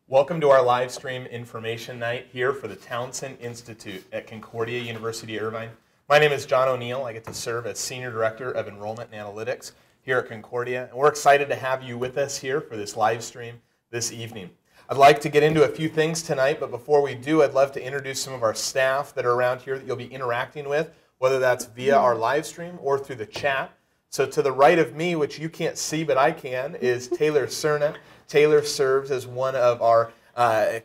Welcome to our live stream information night here for the Townsend Institute at Concordia University Irvine. My name is John O'Neill. I get to serve as Senior Director of Enrollment and Analytics here at Concordia. And we're excited to have you with us here for this live stream this evening. I'd like to get into a few things tonight, but before we do, I'd love to introduce some of our staff that are around here that you'll be interacting with, whether that's via our live stream or through the chat. So to the right of me, which you can't see but I can, is Taylor Cerna. Taylor serves as one of our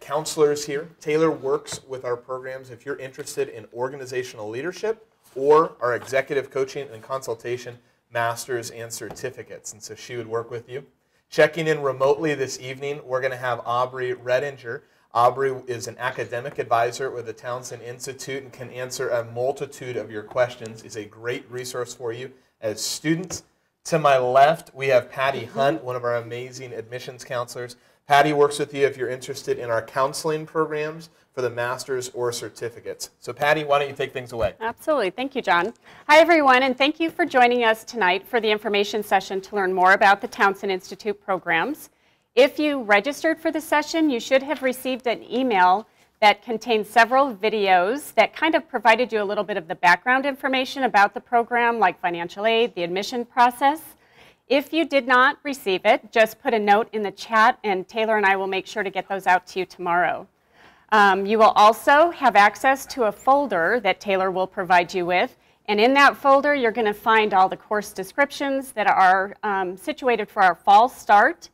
counselors here. Taylor works with our programs if you're interested in organizational leadership or our executive coaching and consultation masters and certificates. And so she would work with you. Checking in remotely this evening, we're going to have Aubrey Redinger. Aubrey is an academic advisor with the Townsend Institute and can answer a multitude of your questions. Is a great resource for you as students. To my left, we have Patty Hunt, one of our amazing admissions counselors. Patty works with you if you're interested in our counseling programs for the master's or certificates. So Patty, why don't you take things away? Absolutely. Thank you, John. Hi, everyone, and thank you for joining us tonight for the information session to learn more about the Townsend Institute programs. If you registered for the session, you should have received an email that contains several videos that kind of provided you a little bit of the background information about the program, like financial aid, the admission process. If you did not receive it, just put a note in the chat, and Taylor and I will make sure to get those out to you tomorrow. You will also have access to a folder that Taylor will provide you with, and in that folder, you're going to find all the course descriptions that are situated for our fall start,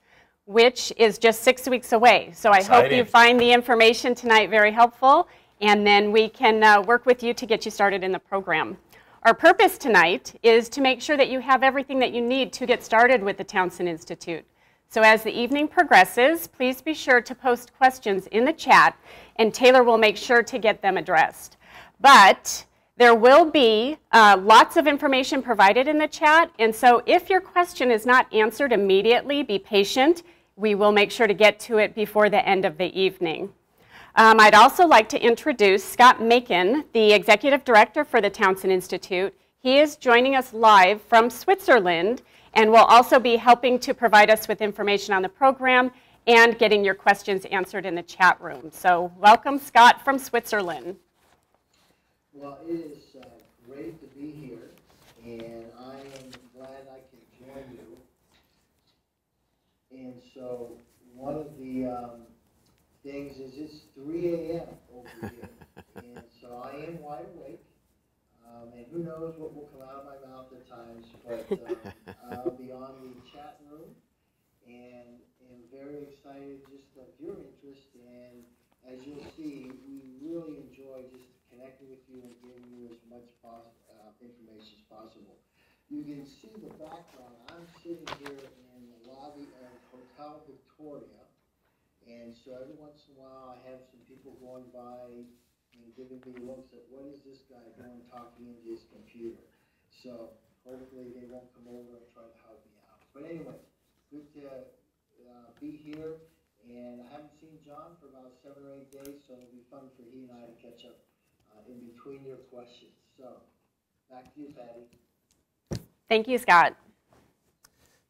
which is just 6 weeks away. So I hope you find the information tonight very helpful, and then we can work with you to get you started in the program. Our purpose tonight is to make sure that you have everything that you need to get started with the Townsend Institute. So as the evening progresses, please be sure to post questions in the chat, and Taylor will make sure to get them addressed. But there will be lots of information provided in the chat, and so if your question is not answered immediately, be patient. We will make sure to get to it before the end of the evening. I'd also like to introduce Scott Macon, the Executive Director for the Townsend Institute. He is joining us live from Switzerland and will also be helping to provide us with information on the program and getting your questions answered in the chat room. So welcome, Scott, from Switzerland. Well, it is great to be here, and I am glad I can join you. And so one of the things is it's 3 a.m. over here, and so I am wide awake, and who knows what will come out of my mouth at times, but I'll be on the chat room, and am very excited just of your interest, and as you'll see, we really enjoy just connecting with you and giving you as much information as possible. You can see the background. I'm sitting here in the lobby of Hotel Victoria, and so every once in a while I have some people going by and giving me looks at what is this guy doing talking into his computer. So hopefully they won't come over and try to help me out. But anyway, good to be here, and I haven't seen John for about 7 or 8 days, so it'll be fun for he and I to catch up in between your questions. So back to you, Patty. Thank you, Scott.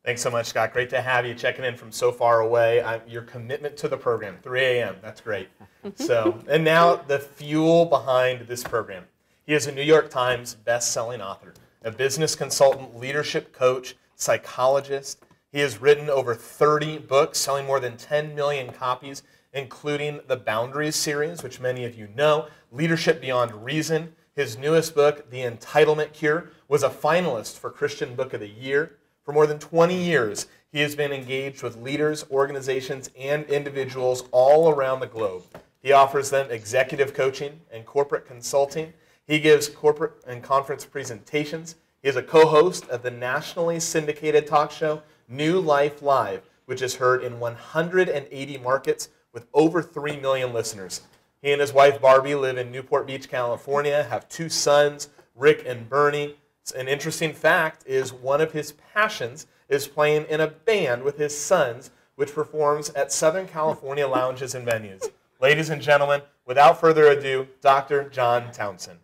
Thanks so much, Scott. Great to have you checking in from so far away. Your commitment to the program, 3 a.m., that's great. And now the fuel behind this program. He is a New York Times best-selling author, a business consultant, leadership coach, psychologist. He has written over 30 books, selling more than 10 million copies, including the Boundaries series, which many of you know, Leadership Beyond Reason. His newest book, The Entitlement Cure, was a finalist for Christian Book of the Year. For more than 20 years, he has been engaged with leaders, organizations, and individuals all around the globe. He offers them executive coaching and corporate consulting. He gives corporate and conference presentations. He is a co-host of the nationally syndicated talk show New Life Live, which is heard in 180 markets with over 3 million listeners. He and his wife Barbie live in Newport Beach, California, have 2 sons, Rick and Bernie. An interesting fact is one of his passions is playing in a band with his sons, which performs at Southern California lounges and venues. Ladies and gentlemen, without further ado, Dr. John Townsend.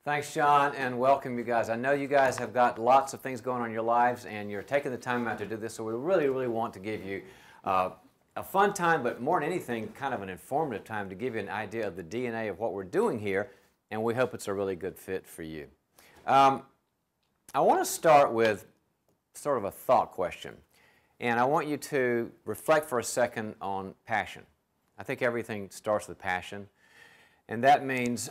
Thanks, John, and welcome, you guys. I know you guys have got lots of things going on in your lives, and you're taking the time out to do this, so we really, really want to give you a fun time, but more than anything, kind of an informative time to give you an idea of the DNA of what we're doing here, and we hope it's a really good fit for you. I want to start with sort of a thought question, and I want you to reflect for a second on passion. I think everything starts with passion. And that means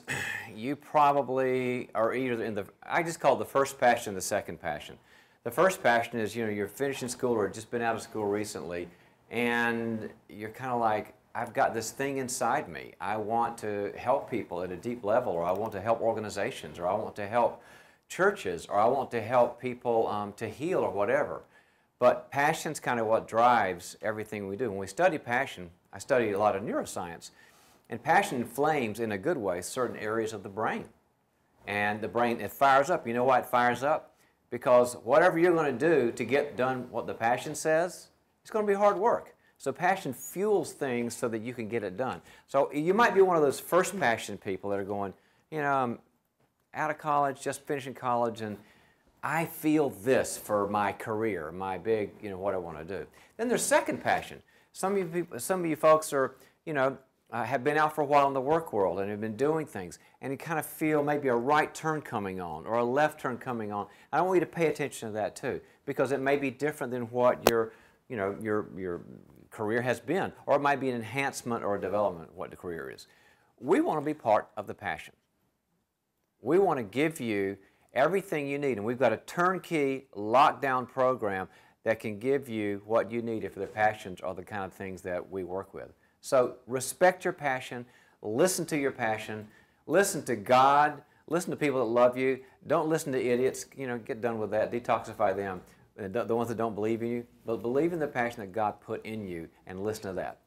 you probably are either in the, I just call it the first passion and the second passion. The first passion is, you're finishing school or just been out of school recently, and you're kind of like, I've got this thing inside me. I want to help people at a deep level, or I want to help organizations, or I want to help churches, or I want to help people to heal or whatever. But passion's kind of what drives everything we do. When we study passion, I study a lot of neuroscience. And passion inflames, in a good way, certain areas of the brain. And the brain, it fires up. You know why it fires up? Because whatever you're going to do to get done what the passion says, it's going to be hard work. So passion fuels things so that you can get it done. So you might be one of those first passion people that are going, I'm out of college, just finishing college, and I feel this for my career, my big, what I want to do. Then there's second passion. Some of you folks are, have been out for a while in the work world and have been doing things, and you kind of feel maybe a right turn coming on or a left turn coming on. I want you to pay attention to that too, because it may be different than what your career has been, or it might be an enhancement or a development of what the career is. We want to be part of the passion. We want to give you everything you need, and we've got a turnkey, lockdown program that can give you what you need if the passions are the kind of things that we work with. So respect your passion, listen to your passion, listen to God, listen to people that love you. Don't listen to idiots, get done with that, detoxify them, the ones that don't believe in you, but believe in the passion that God put in you and listen to that.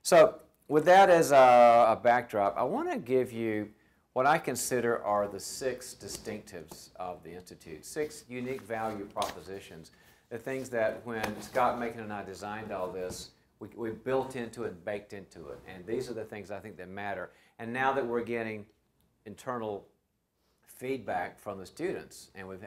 So with that as a backdrop, I want to give you what I consider are the 6 distinctives of the Institute, 6 unique value propositions, the things that when Scott, Macon, and I designed all this, we built into it, baked into it, and these are the things I think that matter. And now that we're getting internal feedback from the students, and we've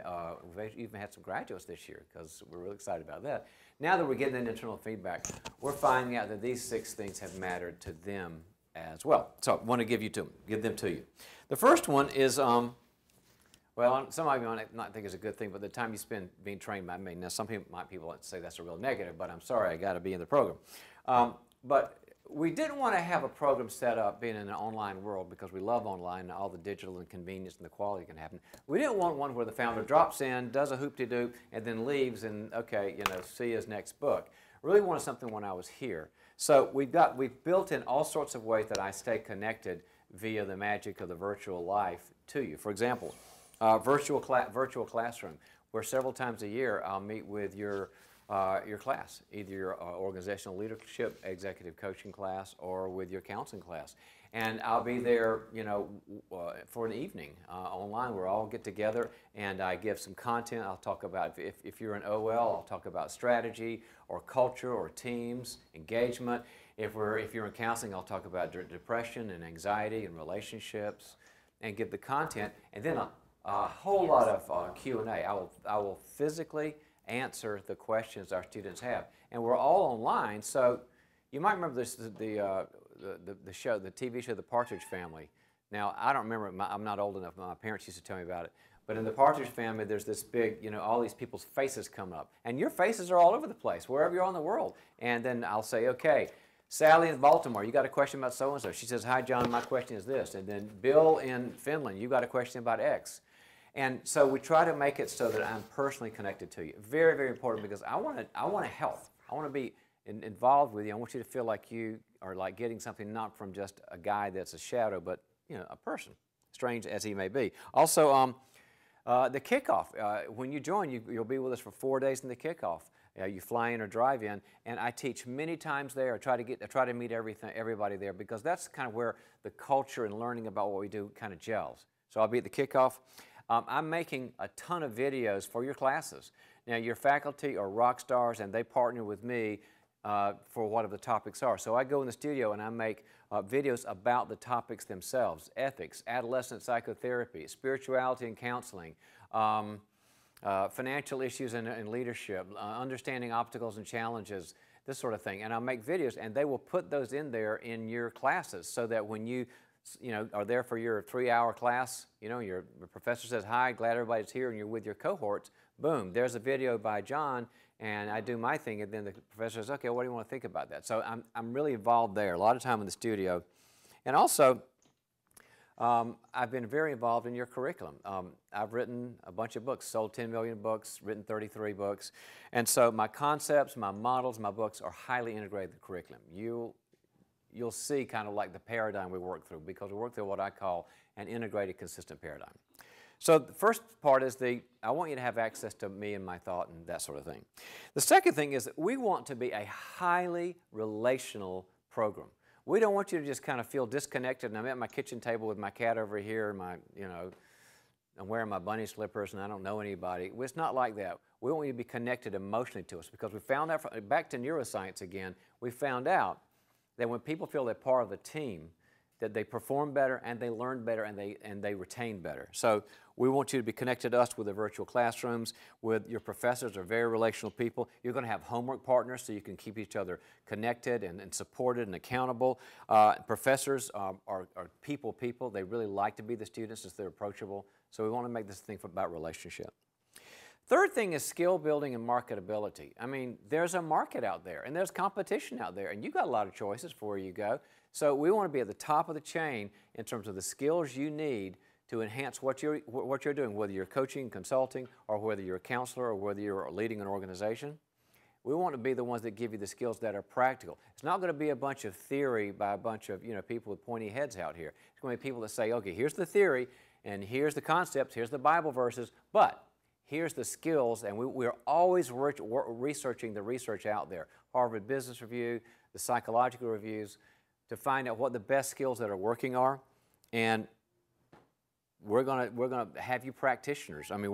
even had some graduates this year because we're really excited about that. Now that we're getting that internal feedback, we're finding out that these 6 things have mattered to them as well. So I want to give them to you. The first one is, well, some of you might not think it's a good thing, but the time you spend being trained by me. Now, some people might say that's a real negative, but I'm sorry, I got to be in the program. But we didn't want to have a program set up being in an online world because we love online and all the digital and convenience and the quality can happen. We didn't want one where the founder drops in, does a hoop-de-doo, and then leaves and, okay, see his next book. Really wanted something when I was here. So we've built in all sorts of ways that I stay connected via the magic of the virtual life to you. For example, virtual classroom, where several times a year I'll meet with your class, either your organizational leadership, executive coaching class, or with your counseling class. And I'll be there, for an evening online where I'll get together and I give some content. I'll talk about, if you're an OL, I'll talk about strategy or culture or teams, engagement. If you're in counseling, I'll talk about depression and anxiety and relationships and give the content. And then a whole lot of Q&A. I will physically answer the questions our students have. And we're all online, so you might remember this, the TV show, The Partridge Family. Now, I don't remember, I'm not old enough, my parents used to tell me about it. But in The Partridge Family, there's this big, all these people's faces come up. And your faces are all over the place, wherever you are in the world. And then I'll say, okay, Sally in Baltimore, you got a question about so-and-so. She says, hi, John, my question is this. And then Bill in Finland, you got a question about X. And so we try to make it so that I'm personally connected to you. Very, very important, because I want to help. I want to be involved with you. I want you to feel like you are like getting something not from just a guy that's a shadow, but a person, strange as he may be. Also, the kickoff. When you join, you'll be with us for 4 days in the kickoff. You fly in or drive in, and I teach many times there. I try to meet everybody there, because that's kind of where the culture and learning about what we do kind of gels. So I'll be at the kickoff. I'm making a ton of videos for your classes. Now, your faculty are rock stars, and they partner with me for whatever the topics are. So I go in the studio and I make videos about the topics themselves: ethics, adolescent psychotherapy, spirituality and counseling, financial issues and leadership, understanding obstacles and challenges, this sort of thing. And I'll make videos, and they will put those in there in your classes so that when you are there for your 3-hour class, your professor says, "Hi, glad everybody's here," and you're with your cohorts, boom, there's a video by John, and I do my thing, and then the professor says, "Okay, what do you want to think about that?" So I'm really involved there, a lot of time in the studio. And also, I've been very involved in your curriculum. I've written a bunch of books, sold 10 million books, written 33 books. And so my concepts, my models, my books are highly integrated in the curriculum. You'll see kind of like the paradigm we work through, because we work through what I call an integrated, consistent paradigm. So the first part is I want you to have access to me and my thought and that sort of thing. The second thing is that we want to be a highly relational program. We don't want you to just kind of feel disconnected, and I'm at my kitchen table with my cat over here, and I'm wearing my bunny slippers, and I don't know anybody. It's not like that. We want you to be connected emotionally to us, because we found out, back to neuroscience again, we found out that when people feel they're part of a team, that they perform better, and they learn better, and they retain better. So we want you to be connected to us with the virtual classrooms, with your professors are very relational people. You're going to have homework partners so you can keep each other connected and supported and accountable. Professors are people. They really like to be the students as they're approachable. So we want to make this thing about relationship. Third thing is skill building and marketability. I mean, there's a market out there, and there's competition out there, and you've got a lot of choices for where you go. So we want to be at the top of the chain in terms of the skills you need to enhance what you're doing, whether you're coaching, consulting, or whether you're a counselor, or whether you're leading an organization. We want to be the ones that give you the skills that are practical. It's not going to be a bunch of theory by a bunch of people with pointy heads out here. It's going to be people that say, okay, here's the theory, and here's the concepts, here's the Bible verses, but here's the skills, and we're always researching the research out there. Harvard Business Review, the psychological reviews, to find out what the best skills that are working are. And we're gonna have you practitioners. I mean,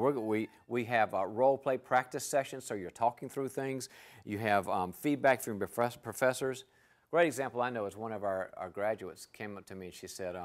we have role play practice sessions, so you're talking through things. You have feedback from professors. Great example I know is one of our graduates came up to me and she said,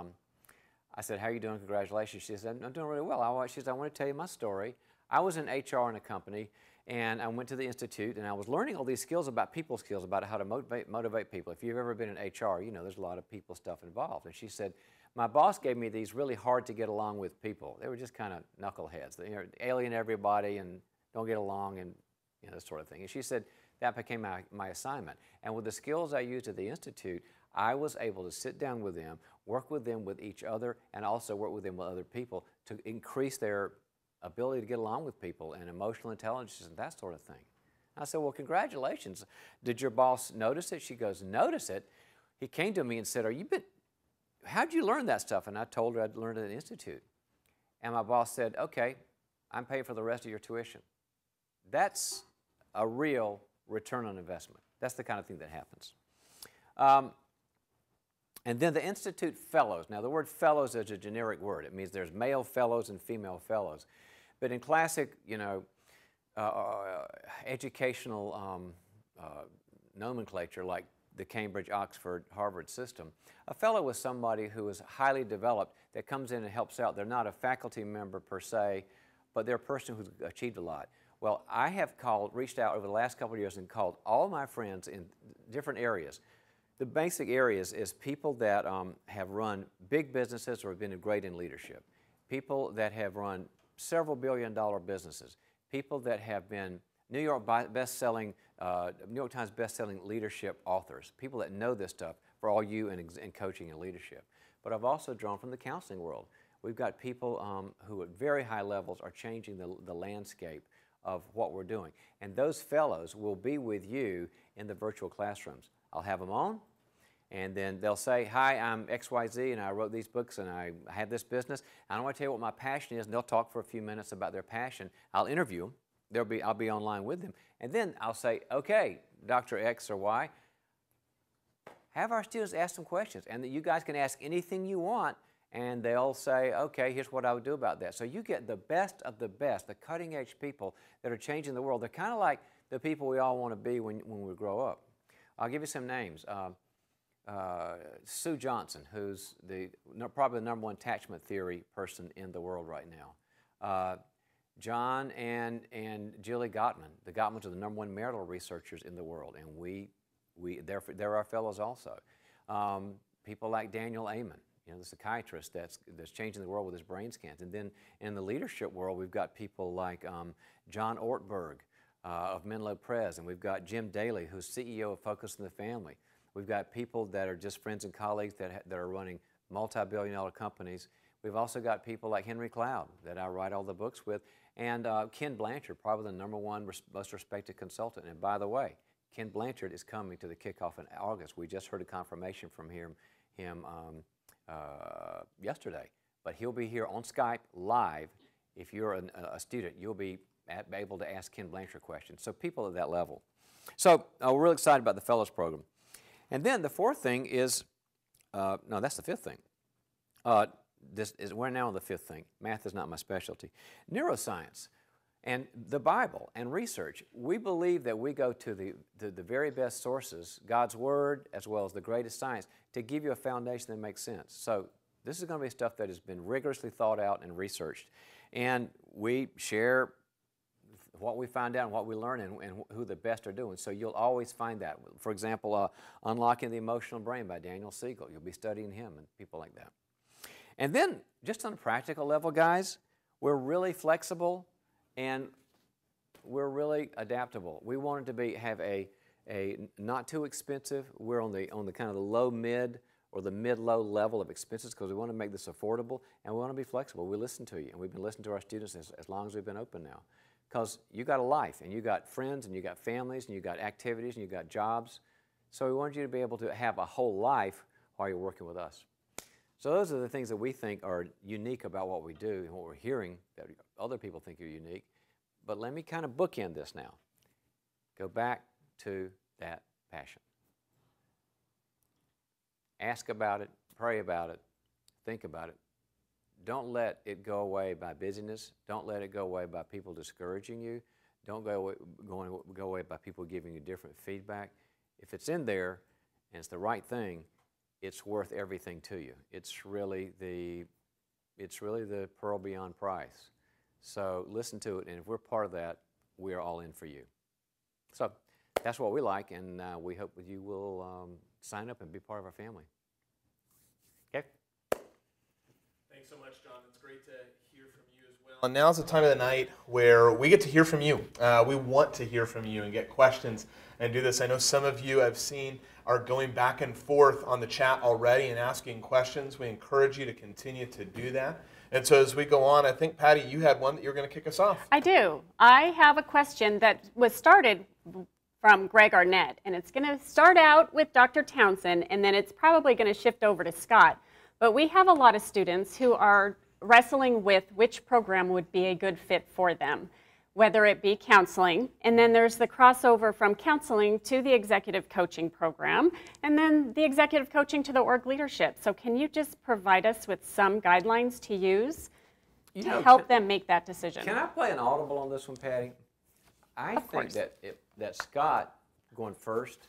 I said, "How are you doing? Congratulations." She said, "I'm doing really well." She said, "I want to tell you my story. I was in HR in a company, and I went to the Institute, and I was learning all these skills about people skills, about how to motivate people. If you've ever been in HR, there's a lot of people stuff involved." And she said, "My boss gave me these really hard to get along with people. They were just kind of knuckleheads. They alien everybody and don't get along and this sort of thing." And she said, that became my assignment. And with the skills I used at the Institute, I was able to sit down with them, work with them with each other, and also work with them with other people to increase their ability to get along with people and emotional intelligence and that sort of thing. I said, "Well, congratulations. Did your boss notice it?" She goes, "Notice it?" He came to me and said, "How'd you learn that stuff?" And I told her I'd learned it at the Institute. And my boss said, "Okay, I'm paying for the rest of your tuition." That's a real return on investment. That's the kind of thing that happens. And then the Institute Fellows. Now, the word fellows is a generic word. It means there's male fellows and female fellows. But in classic, educational nomenclature, like the Cambridge, Oxford, Harvard system, a fellow is somebody who is highly developed that comes in and helps out. They're not a faculty member per se, but they're a person who's achieved a lot. Well, I have reached out over the last couple of years and called all my friends in different areas. The basic areas is people that have run big businesses or have been great in leadership, people that have run several billion-dollar businesses, people that have been New York Times best-selling leadership authors, people that know this stuff for all you in coaching and leadership. But I've also drawn from the counseling world. We've got people who at very high levels are changing the landscape of what we're doing. And those fellows will be with you in the virtual classrooms. I'll have them on, and then they'll say, "Hi, I'm XYZ, and I wrote these books, and I have this business. And I want to tell you what my passion is," and they'll talk for a few minutes about their passion. I'll interview them. I'll be online with them. And then I'll say, "Okay, Dr. X or Y, have our students ask some questions, and that you guys can ask anything you want, and they'll say, okay, here's what I would do about that. So you get the best of the best, the cutting edge people that are changing the world. They're kind of like the people we all want to be when we grow up. I'll give you some names. Sue Johnson, who's probably the #1 attachment theory person in the world right now. John and Julie Gottman. The Gottmans are the #1 marital researchers in the world, and they're our fellows also. People like Daniel Amen, the psychiatrist that's changing the world with his brain scans. And then in the leadership world, we've got people like John Ortberg of Menlo Prez, and we've got Jim Daly, who's CEO of Focus on the Family. We've got people that are just friends and colleagues that are running multi-billion-dollar companies. We've also got people like Henry Cloud that I write all the books with, and Ken Blanchard, probably the #1 most respected consultant. And by the way, Ken Blanchard is coming to the kickoff in August. We just heard a confirmation from him yesterday. But he'll be here on Skype live. If you're a student, you'll be able to ask Ken Blanchard questions. So people at that level. So we're really excited about the Fellows Program. And then the fourth thing is, no, that's the fifth thing. We're now on the fifth thing. Math is not my specialty. Neuroscience and the Bible and research. We believe that we go to the very best sources, God's Word, as well as the greatest science, to give you a foundation that makes sense. So this is going to be stuff that has been rigorously thought out and researched. And we share what we find out and what we learn and who the best are doing. So you'll always find that. For example, Unlocking the Emotional Brain by Daniel Siegel. You'll be studying him and people like that. And then, just on a practical level, guys, we're really flexible and we're really adaptable. We wanted to have a not too expensive. We're on the kind of the low-mid or the mid-low level of expenses because we want to make this affordable and we want to be flexible. We listen to you, and we've been listening to our students as long as we've been open now. Because you got a life, and you got friends, and you got families, and you got activities, and you got jobs. So we want you to be able to have a whole life while you're working with us. So those are the things that we think are unique about what we do and what we're hearing that other people think are unique. But let me kind of bookend this now. Go back to that passion. Ask about it, pray about it, think about it. Don't let it go away by busyness. Don't let it go away by people discouraging you. Don't go away by people giving you different feedback. If it's in there and it's the right thing, it's worth everything to you. It's really the pearl beyond price. So listen to it, and if we're part of that, we are all in for you. So that's what we like, and we hope that you will sign up and be part of our family. Okay? Thanks so much, John. It's great to hear from you as well. And now's the time of the night where we get to hear from you. We want to hear from you and get questions and do this. I know some of you I've seen are going back and forth on the chat already and asking questions. We encourage you to continue to do that. And so as we go on, I think, Patty, you had one that you're going to kick us off. I do. I have a question that was started from Greg Arnett, and it's going to start out with Dr. Townsend, and then it's probably going to shift over to Scott. But we have a lot of students who are wrestling with which program would be a good fit for them, whether it be counseling, and then there's the crossover from counseling to the executive coaching program, and then the executive coaching to the org leadership. So can you just provide us with some guidelines to use to help them make that decision? Can I play an audible on this one, Patty? I think that Scott going first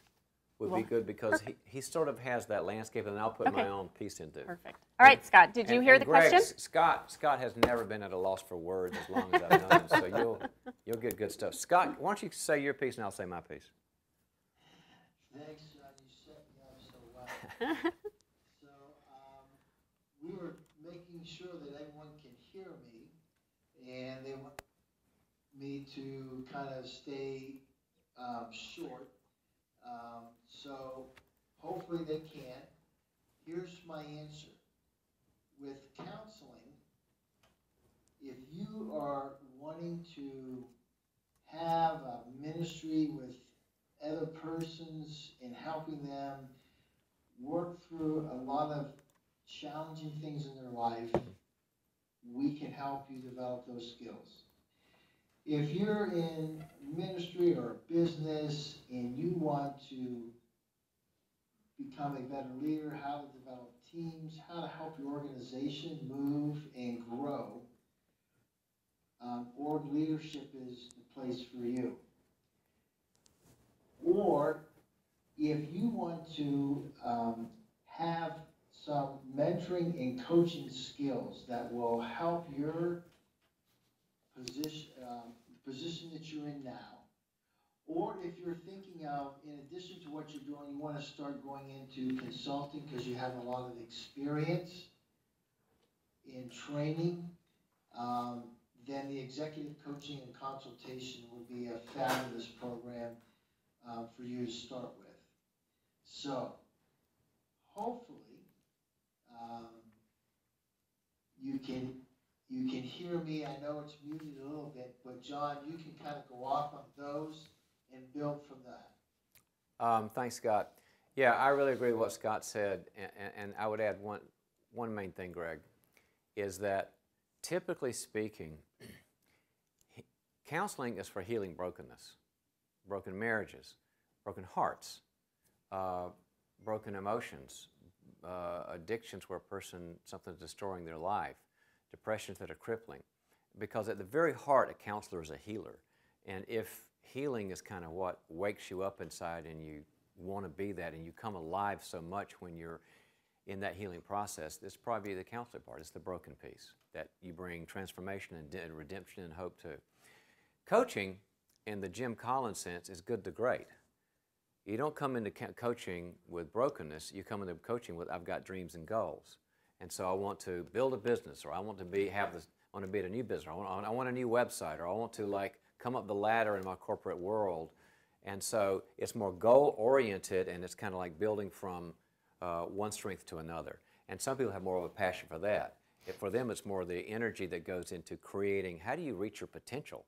would be good because he sort of has that landscape, and I'll put my own piece into it. Perfect. All right, Scott, did you hear the Greg, question? Scott has never been at a loss for words as long as I've known him, so you'll get good stuff. Scott, why don't you say your piece and I'll say my piece. Thanks, you set me up so well. So we were making sure that everyone can hear me, and they want me to kind of stay short. So hopefully they can. Here's my answer. With counseling, if you are wanting to have a ministry with other persons and helping them work through a lot of challenging things in their life, we can help you develop those skills. If you're in ministry or business and you want to become a better leader, how to develop teams, how to help your organization move and grow, org leadership is the place for you. Or if you want to have some mentoring and coaching skills that will help your position that you're in now, or if you're thinking of, in addition to what you're doing, you want to start going into consulting because you have a lot of experience in training, then the executive coaching and consultation would be a fabulous program for you to start with. So, hopefully, you can hear me. I know it's muted a little bit, but John, you can kind of go off on those and build from that. Thanks, Scott. Yeah, I really agree with what Scott said, and I would add one main thing, Greg, is that typically speaking, counseling is for healing brokenness, broken marriages, broken hearts, broken emotions, addictions where something's destroying their life, depressions that are crippling. Because at the very heart, a counselor is a healer. And if healing is kind of what wakes you up inside and you want to be that and you come alive so much when you're in that healing process, this probably the counselor part. It's the broken piece that you bring transformation and redemption and hope to. Coaching, in the Jim Collins sense, is good to great. You don't come into coaching with brokenness. You come into coaching with, I've got dreams and goals. And so I want to build a business, or I want to be at a new business, or I want a new website, or I want to come up the ladder in my corporate world. And so it's more goal-oriented, and it's kind of like building from one strength to another. And some people have more of a passion for that. For them, it's more the energy that goes into creating, how do you reach your potential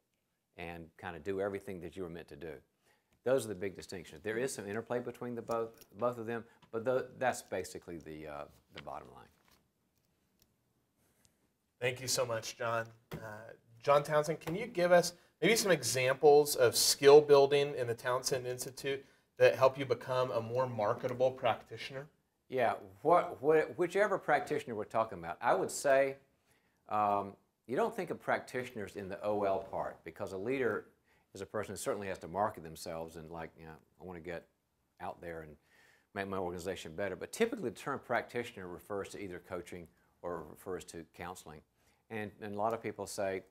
and kind of do everything that you were meant to do. Those are the big distinctions. There is some interplay between the both of them, but that's basically the bottom line. Thank you so much, John. John Townsend, can you give us maybe some examples of skill building in the Townsend Institute that help you become a more marketable practitioner? Yeah, whichever practitioner we're talking about, I would say you don't think of practitioners in the OL part, because a leader is a person who certainly has to market themselves and I want to get out there and make my organization better. But typically the term practitioner refers to either coaching or refers to counseling. And a lot of people say,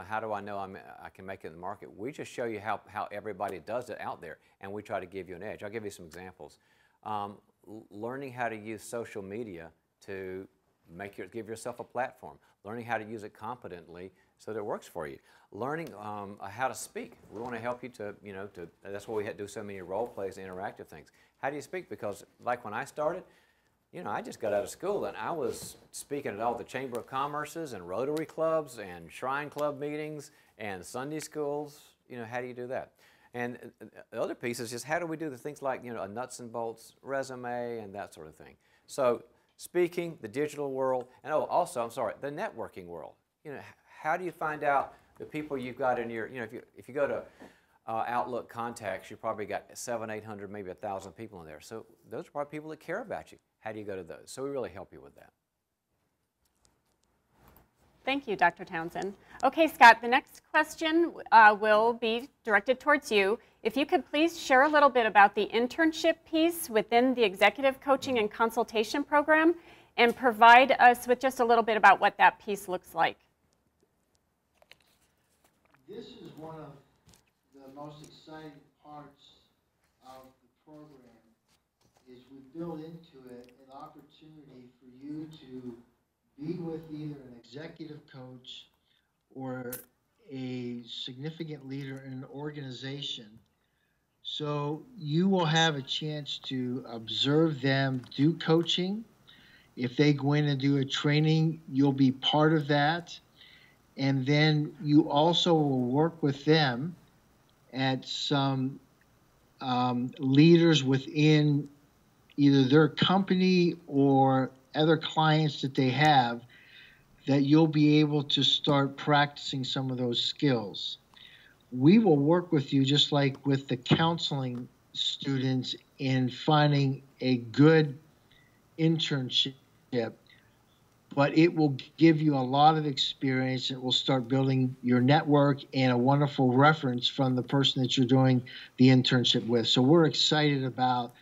how do I know I can make it in the market? We just show you how everybody does it out there, and we try to give you an edge. I'll give you some examples. Learning how to use social media to give yourself a platform. Learning how to use it competently so that it works for you. Learning how to speak. We want to help you to that's why we had to do so many role plays and interactive things. How do you speak? Because like when I started, I just got out of school and I was speaking at all the Chamber of Commerce's and Rotary Clubs and Shrine Club meetings and Sunday schools. How do you do that? And the other piece is just how do we do the things like, a nuts and bolts resume and that sort of thing. So speaking, the digital world, and also, the networking world. How do you find out the people you've got in your, if you go to Outlook contacts, you probably got 700, 800, maybe 1,000 people in there. So those are probably people that care about you. How do you go to those? So we really help you with that. Thank you, Dr. Townsend. Okay, Scott, the next question will be directed towards you. If you could please share a little bit about the internship piece within the Executive Coaching and Consultation Program and provide us with just a little bit about what that piece looks like. This is one of the most exciting parts of the program, is we build into it an opportunity for you to be with either an executive coach or a significant leader in an organization. So you will have a chance to observe them do coaching. If they go in and do a training, you'll be part of that. And then you also will work with them at some leaders within either their company or other clients that they have, that you'll be able to start practicing some of those skills. We will work with you just like with the counseling students in finding a good internship, but it will give you a lot of experience. It will start building your network and a wonderful reference from the person that you're doing the internship with. So we're excited about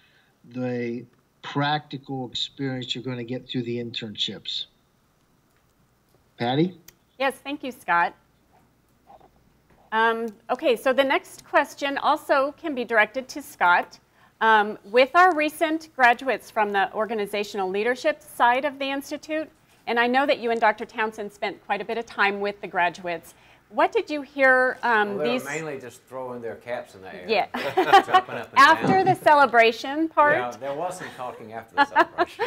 the practical experience you're going to get through the internships. Patty? Yes, thank you, Scott. Okay, so the next question also can be directed to Scott. With our recent graduates from the organizational leadership side of the Institute, and I know that you and Dr. Townsend spent quite a bit of time with the graduates, what did you hear Well, they these... were mainly just throwing their caps in the air. Yeah. Jumping up and After down. the celebration part? Yeah, there was some talking after the celebration.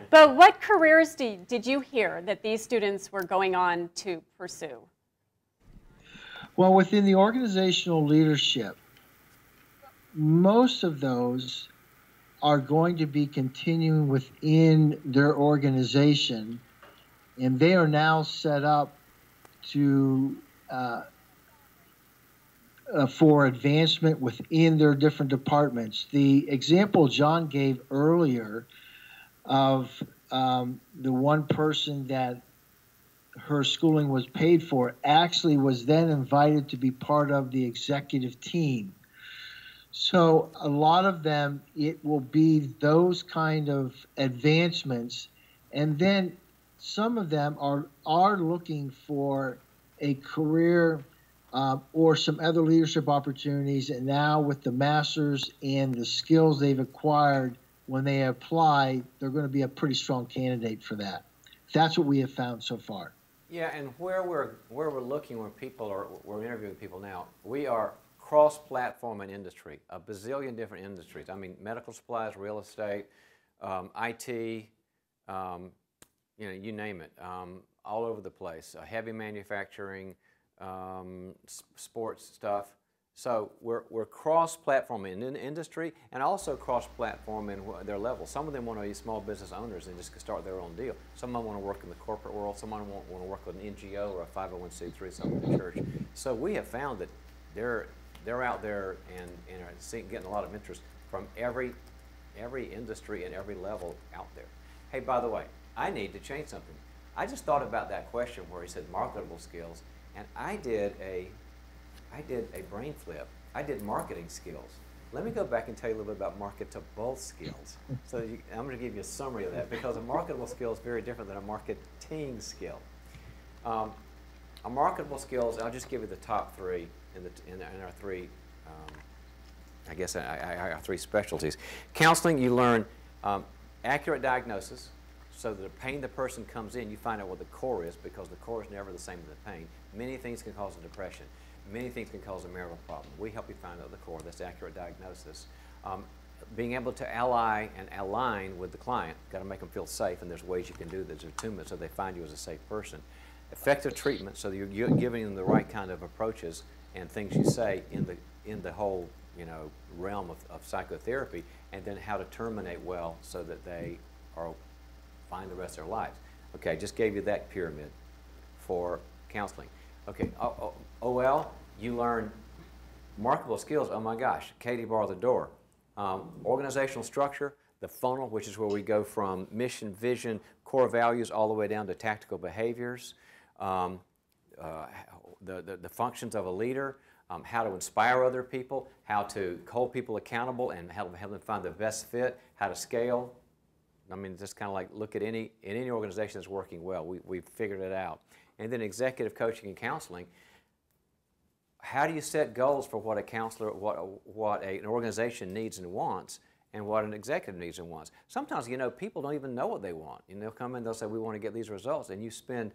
But what careers did you hear that these students were going on to pursue? Well, within the organizational leadership, most of those are going to be continuing within their organization, and they are now set up to for advancement within their different departments. The example John gave earlier of the one person that her schooling was paid for actually was then invited to be part of the executive team. So a lot of them, it will be those kind of advancements. And then some of them are looking for a career or some other leadership opportunities. And now with the masters and the skills they've acquired, when they apply, they're going to be a pretty strong candidate for that. That's what we have found so far. Yeah, and where we're looking when we're interviewing people now, we are cross-platform in industry, a bazillion different industries. I mean, medical supplies, real estate, IT, you name it, all over the place. Heavy manufacturing, sports stuff. So we're cross-platform in industry and also cross-platform in their level. Some of them want to be small business owners and just start their own deal. Some of them want to work in the corporate world. Some of them want to work with an NGO or a 501c3, some of the church. So we have found that they're out there and are getting a lot of interest from every industry and every level out there. Hey, by the way, I need to change something. I just thought about that question where he said marketable skills, and I did a brain flip. I did marketing skills. Let me go back and tell you a little bit about marketable skills. So I'm going to give you a summary of that because a marketable skill is very different than a marketing skill. A marketable skills, I'll just give you the top three in our three, I guess our three specialties. Counseling, you learn accurate diagnosis. So that the pain the person comes in, you find out what the core is because the core is never the same as the pain. Many things can cause a depression. Many things can cause a marital problem. We help you find out the core. That's accurate diagnosis. Being able to ally and align with the client, got to make them feel safe, and there's ways you can do this. There's attunement so they find you as a safe person. Effective treatment, so that you're giving them the right kind of approaches and things you say in the whole realm of psychotherapy, and then how to terminate well so that they are fine the rest of their lives. Okay, I just gave you that pyramid for counseling. Okay, OL, you learn marketable skills. Oh my gosh, Katie barred the door. Organizational structure, the funnel, which is where we go from mission, vision, core values, all the way down to tactical behaviors, the functions of a leader, how to inspire other people, how to hold people accountable and help them find the best fit, how to scale. I mean, just kind of like look at any organization that's working well. We've figured it out. And then executive coaching and counseling. How do you set goals for what a counselor, what an organization needs and wants, and what an executive needs and wants? Sometimes, people don't even know what they want. And they'll come in, they'll say, we want to get these results, and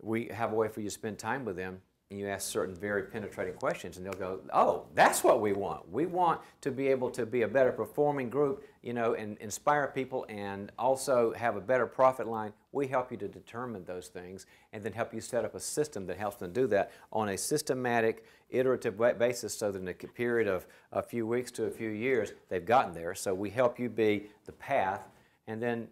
we have a way for you to spend time with them, and you ask certain very penetrating questions, and they'll go, oh, that's what we want. We want to be able to be a better performing group, and inspire people and also have a better profit line. We help you to determine those things and then help you set up a system that helps them do that on a systematic, iterative basis so that in a period of a few weeks to a few years, they've gotten there. So we help you be the path and then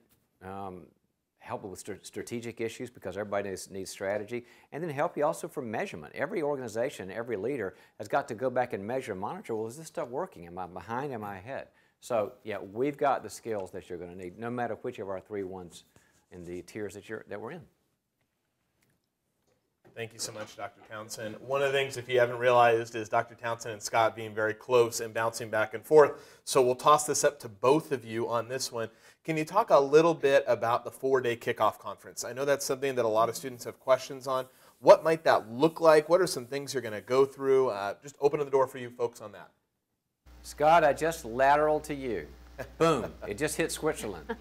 help with strategic issues because everybody needs strategy, and then help you also for measurement. Every organization, every leader has got to go back and measure and monitor, well, is this stuff working? Am I behind? Am I ahead? So yeah, we've got the skills that you're going to need, no matter which of our 3 ones in the tiers that we're in. Thank you so much, Dr. Townsend. One of the things, if you haven't realized, is Dr. Townsend and Scott being very close and bouncing back and forth. So we'll toss this up to both of you on this one. Can you talk a little bit about the 4-day kickoff conference? I know that's something that a lot of students have questions on. What might that look like? What are some things you're going to go through? Just opening the door for you folks on that. Scott, I just lateral to you. Boom. It just hit Switzerland.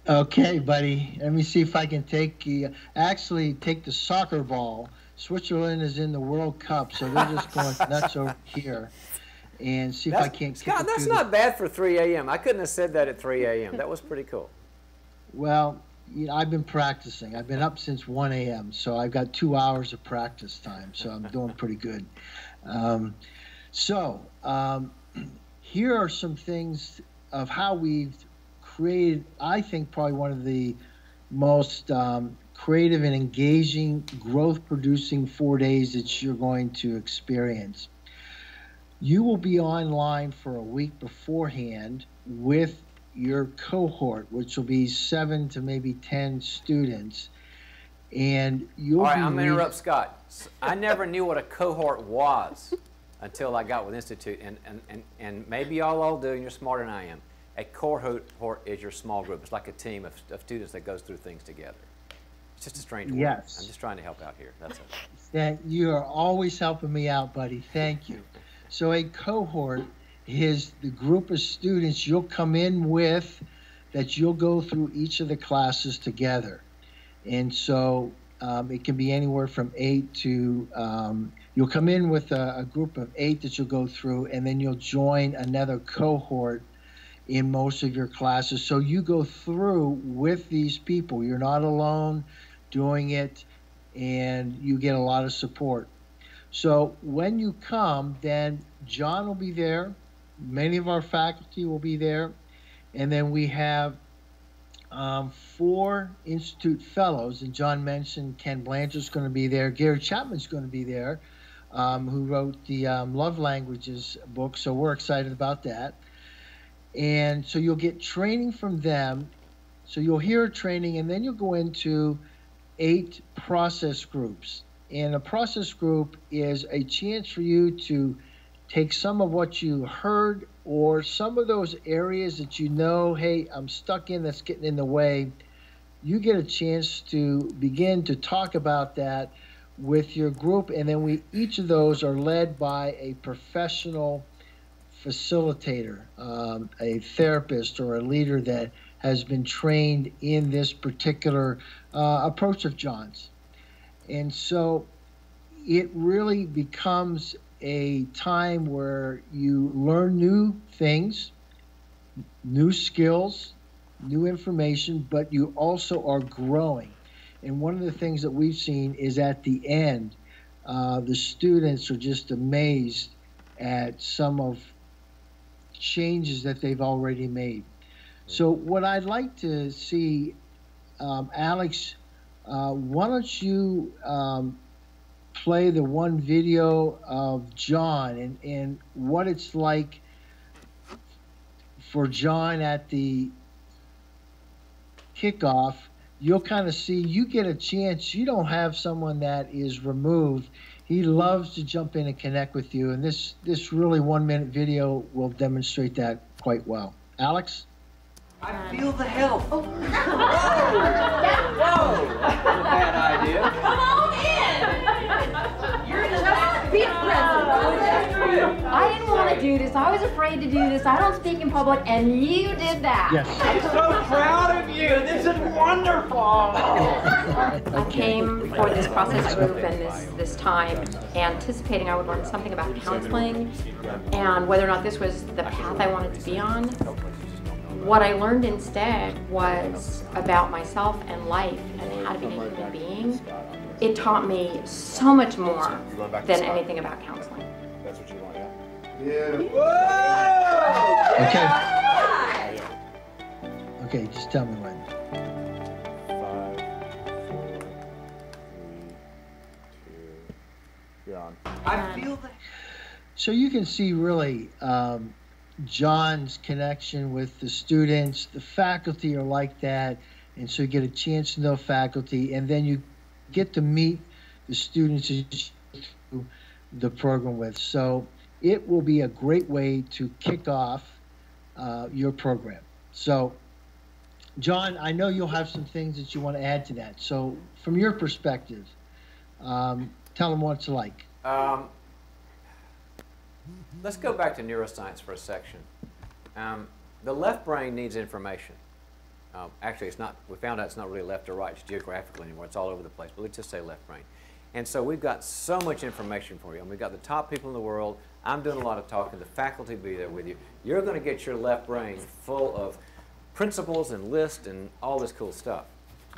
Okay, buddy. Let me see if I can take the soccer ball. Switzerland is in the World Cup, so they're just going nuts over here. And see if I can't kick Scott, it that's through not bad for 3 a.m. I couldn't have said that at 3 a.m. That was pretty cool. Well, I've been practicing. I've been up since 1 a.m., so I've got 2 hours of practice time, so I'm doing pretty good. Here are some things of how we've created, I think, probably one of the most creative and engaging, growth-producing 4 days that you're going to experience. You will be online for a week beforehand with your cohort, which will be 7 to maybe 10 students, and you'll All right, I'm going to interrupt Scott. I never knew what a cohort was until I got with Institute, and maybe y'all all do, and you're smarter than I am. A cohort is your small group. It's like a team of students that goes through things together. It's just a strange word. Yes. I'm just trying to help out here. That's it. You are always helping me out, buddy. Thank you. So a cohort is the group of students you'll come in with that you'll go through each of the classes together. And so it can be anywhere from 8 to, you'll come in with a group of 8 that you'll go through, and then you'll join another cohort in most of your classes. So you go through with these people. You're not alone doing it, and you get a lot of support. So when you come, then John will be there. Many of our faculty will be there. And then we have 4 Institute Fellows, and John mentioned Ken Blanchard's going to be there. Gary Chapman's going to be there, who wrote the Love Languages book, so we're excited about that. And so you'll get training from them. So you'll hear a training, and then you'll go into 8 process groups. And a process group is a chance for you to take some of what you heard or some of those areas that you know, hey, I'm stuck in, that's getting in the way. You get a chance to begin to talk about that with your group, and then each of those are led by a professional facilitator, a therapist or a leader that has been trained in this particular approach of John's. And so it really becomes a time where you learn new things, new skills, new information, but you also are growing. And one of the things that we've seen is at the end, the students are just amazed at some of changes that they've already made. So what I'd like to see, Alex, why don't you play the one video of John and what it's like for John at the kickoff. You'll kind of see, you get a chance. You don't have someone that is removed. He loves to jump in and connect with you, and this really 1-minute video will demonstrate that quite well. Alex? I feel the help. Oh. Whoa! Whoa! That's not a bad idea. Come on in! You're the best beat president. I didn't want to do this. I was afraid to do this. I don't speak in public, and you did that. Yes. I'm so proud of you. This is wonderful. I came for this process group and this time anticipating I would learn something about counseling and whether or not this was the path I wanted to be on. What I learned instead was about myself and life and how to be a human being. It taught me so much more than anything about counseling. That's what you want, Okay. Okay, just tell me when. 5, 4, 3, 2, you're on. I feel the So you can see really John's connection with the students, the faculty are like that, and so you get a chance to know faculty, and then you get to meet the students through the program with. So it will be a great way to kick off your program. So, John, I know you'll have some things that you want to add to that. So, from your perspective, tell them what it's like. Let's go back to neuroscience for a section. The left brain needs information. Actually, it's not. We found out it's not really left or right. It's geographical anymore. It's all over the place. But let's just say left brain. And so we've got so much information for you. And we've got the top people in the world. I'm doing a lot of talking. The faculty will be there with you. You're going to get your left brain full of principles and lists and all this cool stuff.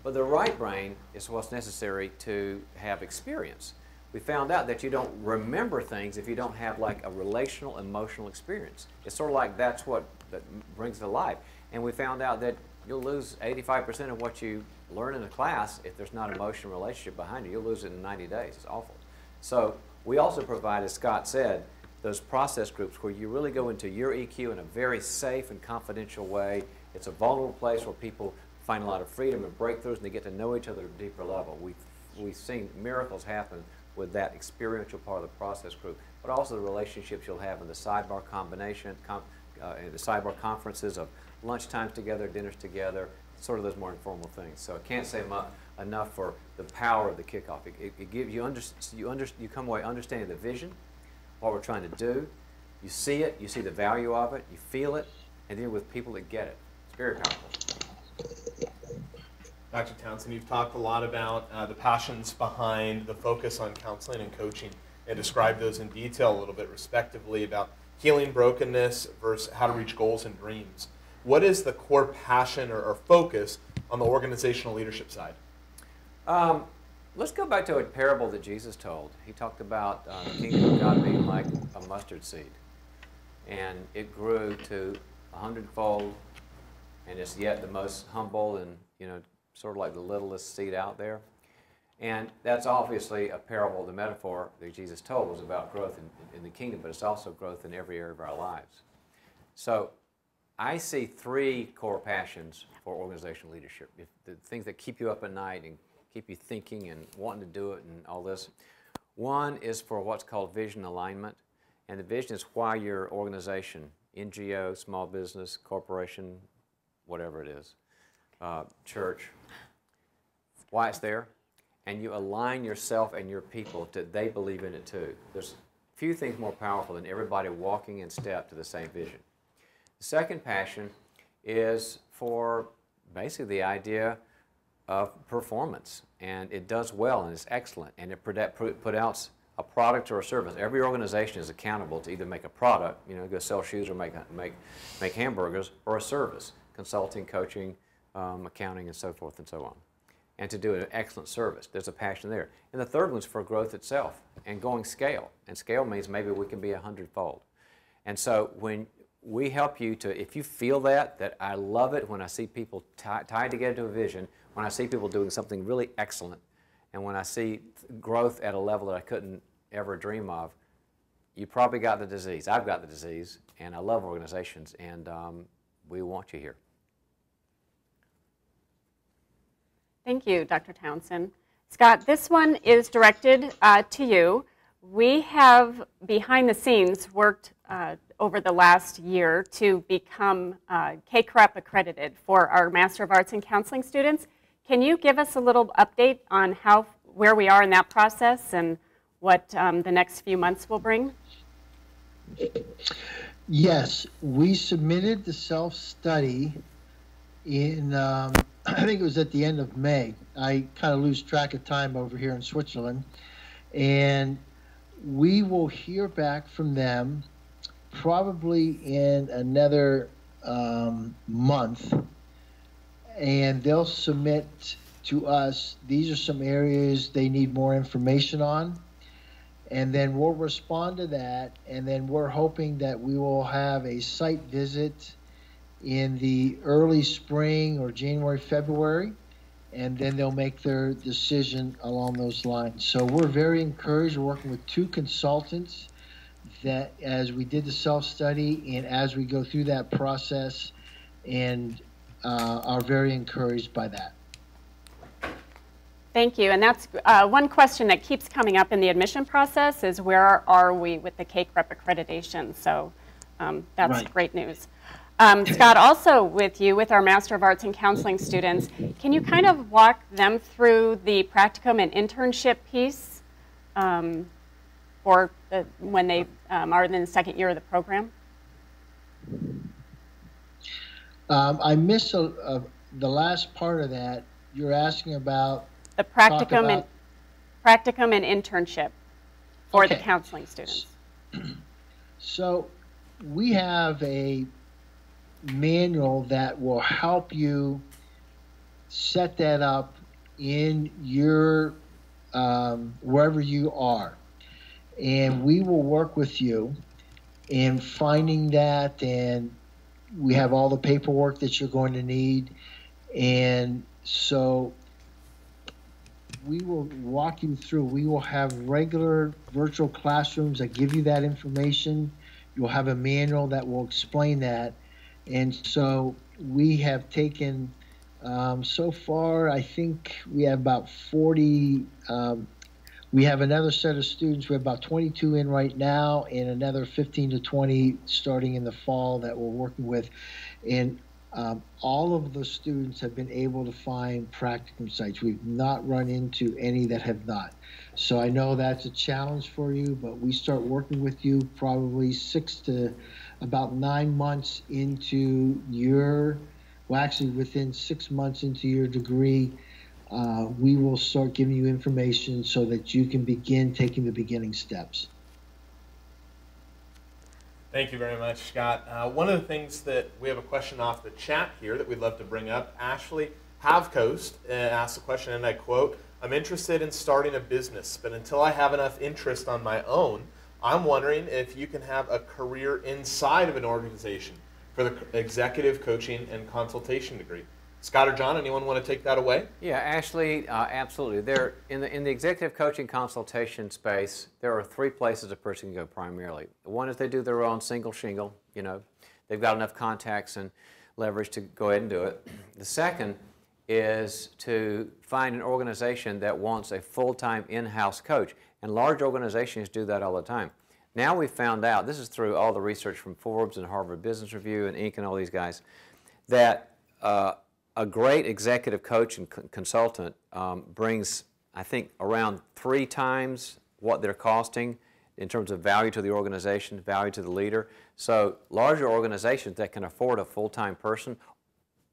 But the right brain is what's necessary to have experience. We found out that you don't remember things if you don't have like a relational, emotional experience. It's sort of like that's what that brings it to life. And we found out that you'll lose 85% of what you learn in a class if there's not an emotional relationship behind it. You'll lose it in 90 days. It's awful. So we also provide, as Scott said, those process groups where you really go into your EQ in a very safe and confidential way. It's a vulnerable place where people find a lot of freedom and breakthroughs, and they get to know each other at a deeper level. We've seen miracles happen with that experiential part of the process group, but also the relationships you'll have in the sidebar combination, the sidebar conferences of lunchtimes together, dinners together, sort of those more informal things. So I can't say enough for the power of the kickoff. It gives you come away understanding the vision, what we're trying to do. You see it, you see the value of it, you feel it, and then with people that get it. It's very powerful. Dr. Townsend, you've talked a lot about the passions behind the focus on counseling and coaching, and described those in detail a little bit, respectively, about healing brokenness versus how to reach goals and dreams. What is the core passion or focus on the organizational leadership side? Let's go back to a parable that Jesus told. He talked about the kingdom of God being like a mustard seed, and it grew to 100-fold, and it's yet the most humble and, sort of like the littlest seed out there. And that's obviously a parable. The metaphor that Jesus told was about growth in the kingdom, but it's also growth in every area of our lives. So I see three core passions for organizational leadership. The things that keep you up at night and keep you thinking and wanting to do it and all this. One is for what's called vision alignment. And the vision is why your organization, NGO, small business, corporation, whatever it is, church, why it's there. And you align yourself and your people to they believe in it too. There's few things more powerful than everybody walking in step to the same vision. The second passion is for basically the idea of performance, and it does well and it's excellent, and it put out a product or a service. Every organization is accountable to either make a product, go sell shoes or make hamburgers, or a service, consulting, coaching, accounting, and so forth and so on, and to do an excellent service. There's a passion there. And the third one's for growth itself and going scale, and scale means maybe we can be 100-fold. And so when we help you to, if you feel that I love it when I see people tied together to a vision, when I see people doing something really excellent, and when I see growth at a level that I couldn't ever dream of, you probably got the disease. I've got the disease, and I love organizations, and we want you here. Thank you, Dr. Townsend. Scott, this one is directed to you. We have, behind the scenes, worked over the last year to become KCREP accredited for our Master of Arts in Counseling students. Can you give us a little update on where we are in that process and what the next few months will bring? Yes, we submitted the self-study in, I think it was at the end of May. I kind of lose track of time over here in Switzerland. And we will hear back from them probably in another month. And they'll submit to us, these are some areas they need more information on. And then we'll respond to that. And then we're hoping that we will have a site visit in the early spring or January, February, and then they'll make their decision along those lines. So we're very encouraged. We're working with 2 consultants. that as we did the self-study and as we go through that process, and are very encouraged by that. Thank you. And that's one question that keeps coming up in the admission process is where are we with the CACREP accreditation? So that's Right. great news. Scott, also with you, with our Master of Arts in Counseling students, can you kind of walk them through the practicum and internship piece for when they are in the second year of the program? I missed the last part of that. You're asking about The practicum and internship for the Okay. counseling students. So we have a manual that will help you set that up in your wherever you are, and we will work with you in finding that, and we have all the paperwork that you're going to need, and so we will walk you through. We will have regular virtual classrooms that give you that information. You'll have a manual that will explain that. And so we have taken, so far, I think we have about 40, we have another set of students. We have about 22 in right now and another 15 to 20 starting in the fall that we're working with. And all of the students have been able to find practicum sites. We've not run into any that have not. So I know that's a challenge for you, but we start working with you probably 6 to about 9 months into your, well, actually within 6 months into your degree, we will start giving you information so that you can begin taking the beginning steps. Thank you very much, Scott. One of the things that we have a question off the chat here that we'd love to bring up, Ashley Havcoast asked a question, and I quote, "I'm interested in starting a business, but until I have enough interest on my own, I'm wondering if you can have a career inside of an organization for the executive coaching and consultation degree." Scott or John, anyone want to take that away? Yeah, Ashley, absolutely. There, in the executive coaching consultation space, there are 3 places a person can go primarily. One is they do their own single shingle, you know, they've got enough contacts and leverage to go ahead and do it. The second is to find an organization that wants a full-time in-house coach, and large organizations do that all the time. Now we've found out, this is through all the research from Forbes and Harvard Business Review and Inc. and all these guys, that a great executive coach and consultant brings, I think, around 3 times what they're costing in terms of value to the organization, value to the leader. So larger organizations that can afford a full-time person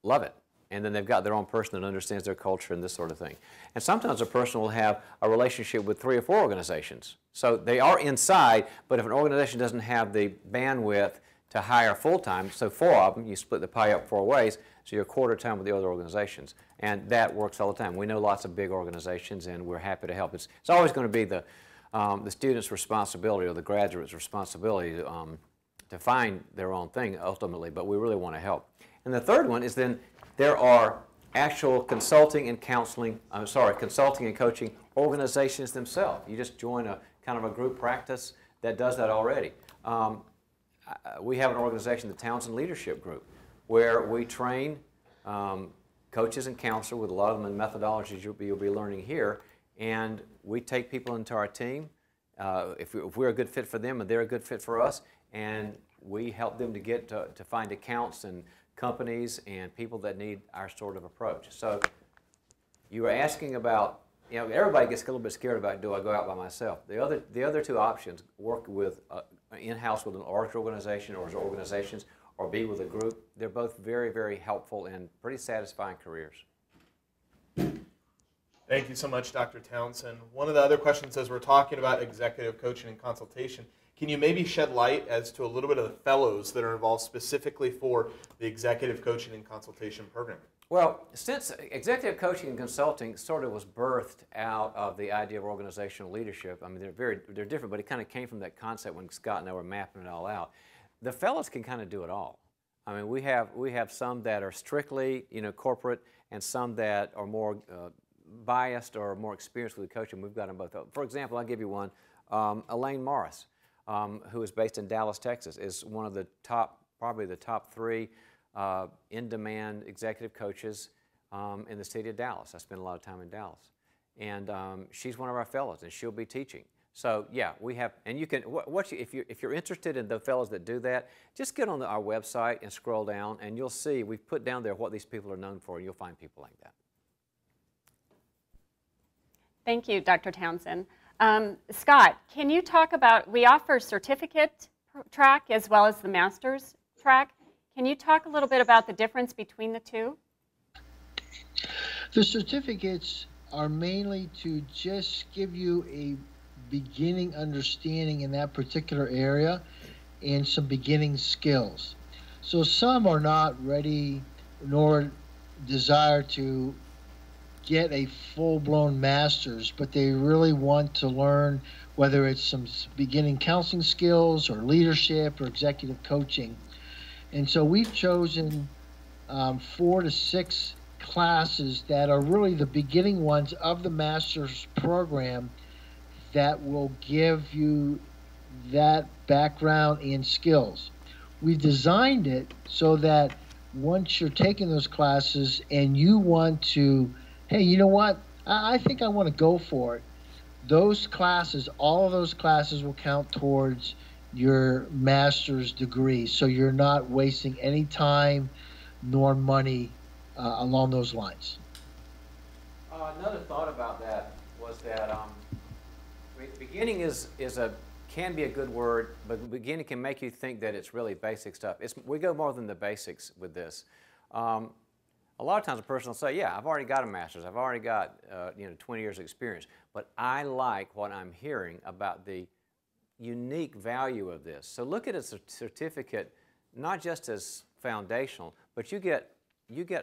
love it. And then they've got their own person that understands their culture and this sort of thing. And sometimes a person will have a relationship with 3 or 4 organizations. So they are inside, but if an organization doesn't have the bandwidth to hire full-time, so 4 of them, you split the pie up 4 ways, so you're a quarter time with the other organizations. And that works all the time. We know lots of big organizations, and we're happy to help. It's always going to be the student's responsibility or the graduate's responsibility to find their own thing ultimately, but we really want to help. And the third one is then there are actual consulting and counseling, consulting and coaching organizations themselves. You just join a kind of a group practice that does that already. We have an organization, the Townsend Leadership Group, where we train coaches and counselors with a lot of them in methodologies you'll be learning here, and we take people into our team if we're a good fit for them and they're a good fit for us, and we help them to get to find accounts and companies and people that need our sort of approach. So you were asking about, you know, everybody gets a little bit scared about, do I go out by myself? The other 2 options, work with in-house with an large organization or as organizations, or be with a group. They're both very, very helpful and pretty satisfying careers. Thank you so much, Dr. Townsend. One of the other questions, as we're talking about executive coaching and consultation, can you maybe shed light as to a little bit of the fellows that are involved specifically for the executive coaching and consultation program? Well, since executive coaching and consulting sort of was birthed out of the idea of organizational leadership, I mean, they're different, but it kind of came from that concept when Scott and I were mapping it all out. The fellows can kind of do it all. I mean, we have some that are strictly, you know, corporate, and some that are more biased or more experienced with the coaching. We've got them both. For example, I'll give you one. Elaine Morris. who is based in Dallas, Texas, is one of the top, probably the top 3 in-demand executive coaches in the city of Dallas. I spend a lot of time in Dallas. And she's one of our fellows, and she'll be teaching. So yeah, we have, and you can, if you're interested in the fellows that do that, just get on our website and scroll down, and you'll see we've put down there what these people are known for, and you'll find people like that. Thank you, Dr. Townsend. Scott, can you talk about, we offer certificate track as well as the master's track. Can you talk a little bit about the difference between the two? The certificates are mainly to just give you a beginning understanding in that particular area and some beginning skills. So some are not ready nor desire to get a full-blown master's, but they really want to learn whether it's some beginning counseling skills or leadership or executive coaching. And so we've chosen 4 to 6 classes that are really the beginning ones of the master's program that will give you that background and skills. We've designed it so that once you're taking those classes and you want to, hey, you know what, I think I want to go for it, those classes, all of those classes will count towards your master's degree, so you're not wasting any time nor money along those lines. Another thought about that was that beginning can be a good word, but beginning can make you think that it's really basic stuff. We go more than the basics with this. A lot of times a person will say, yeah, I've already got a master's, I've already got 20 years of experience, but I like what I'm hearing about the unique value of this. So look at a certificate not just as foundational, but you get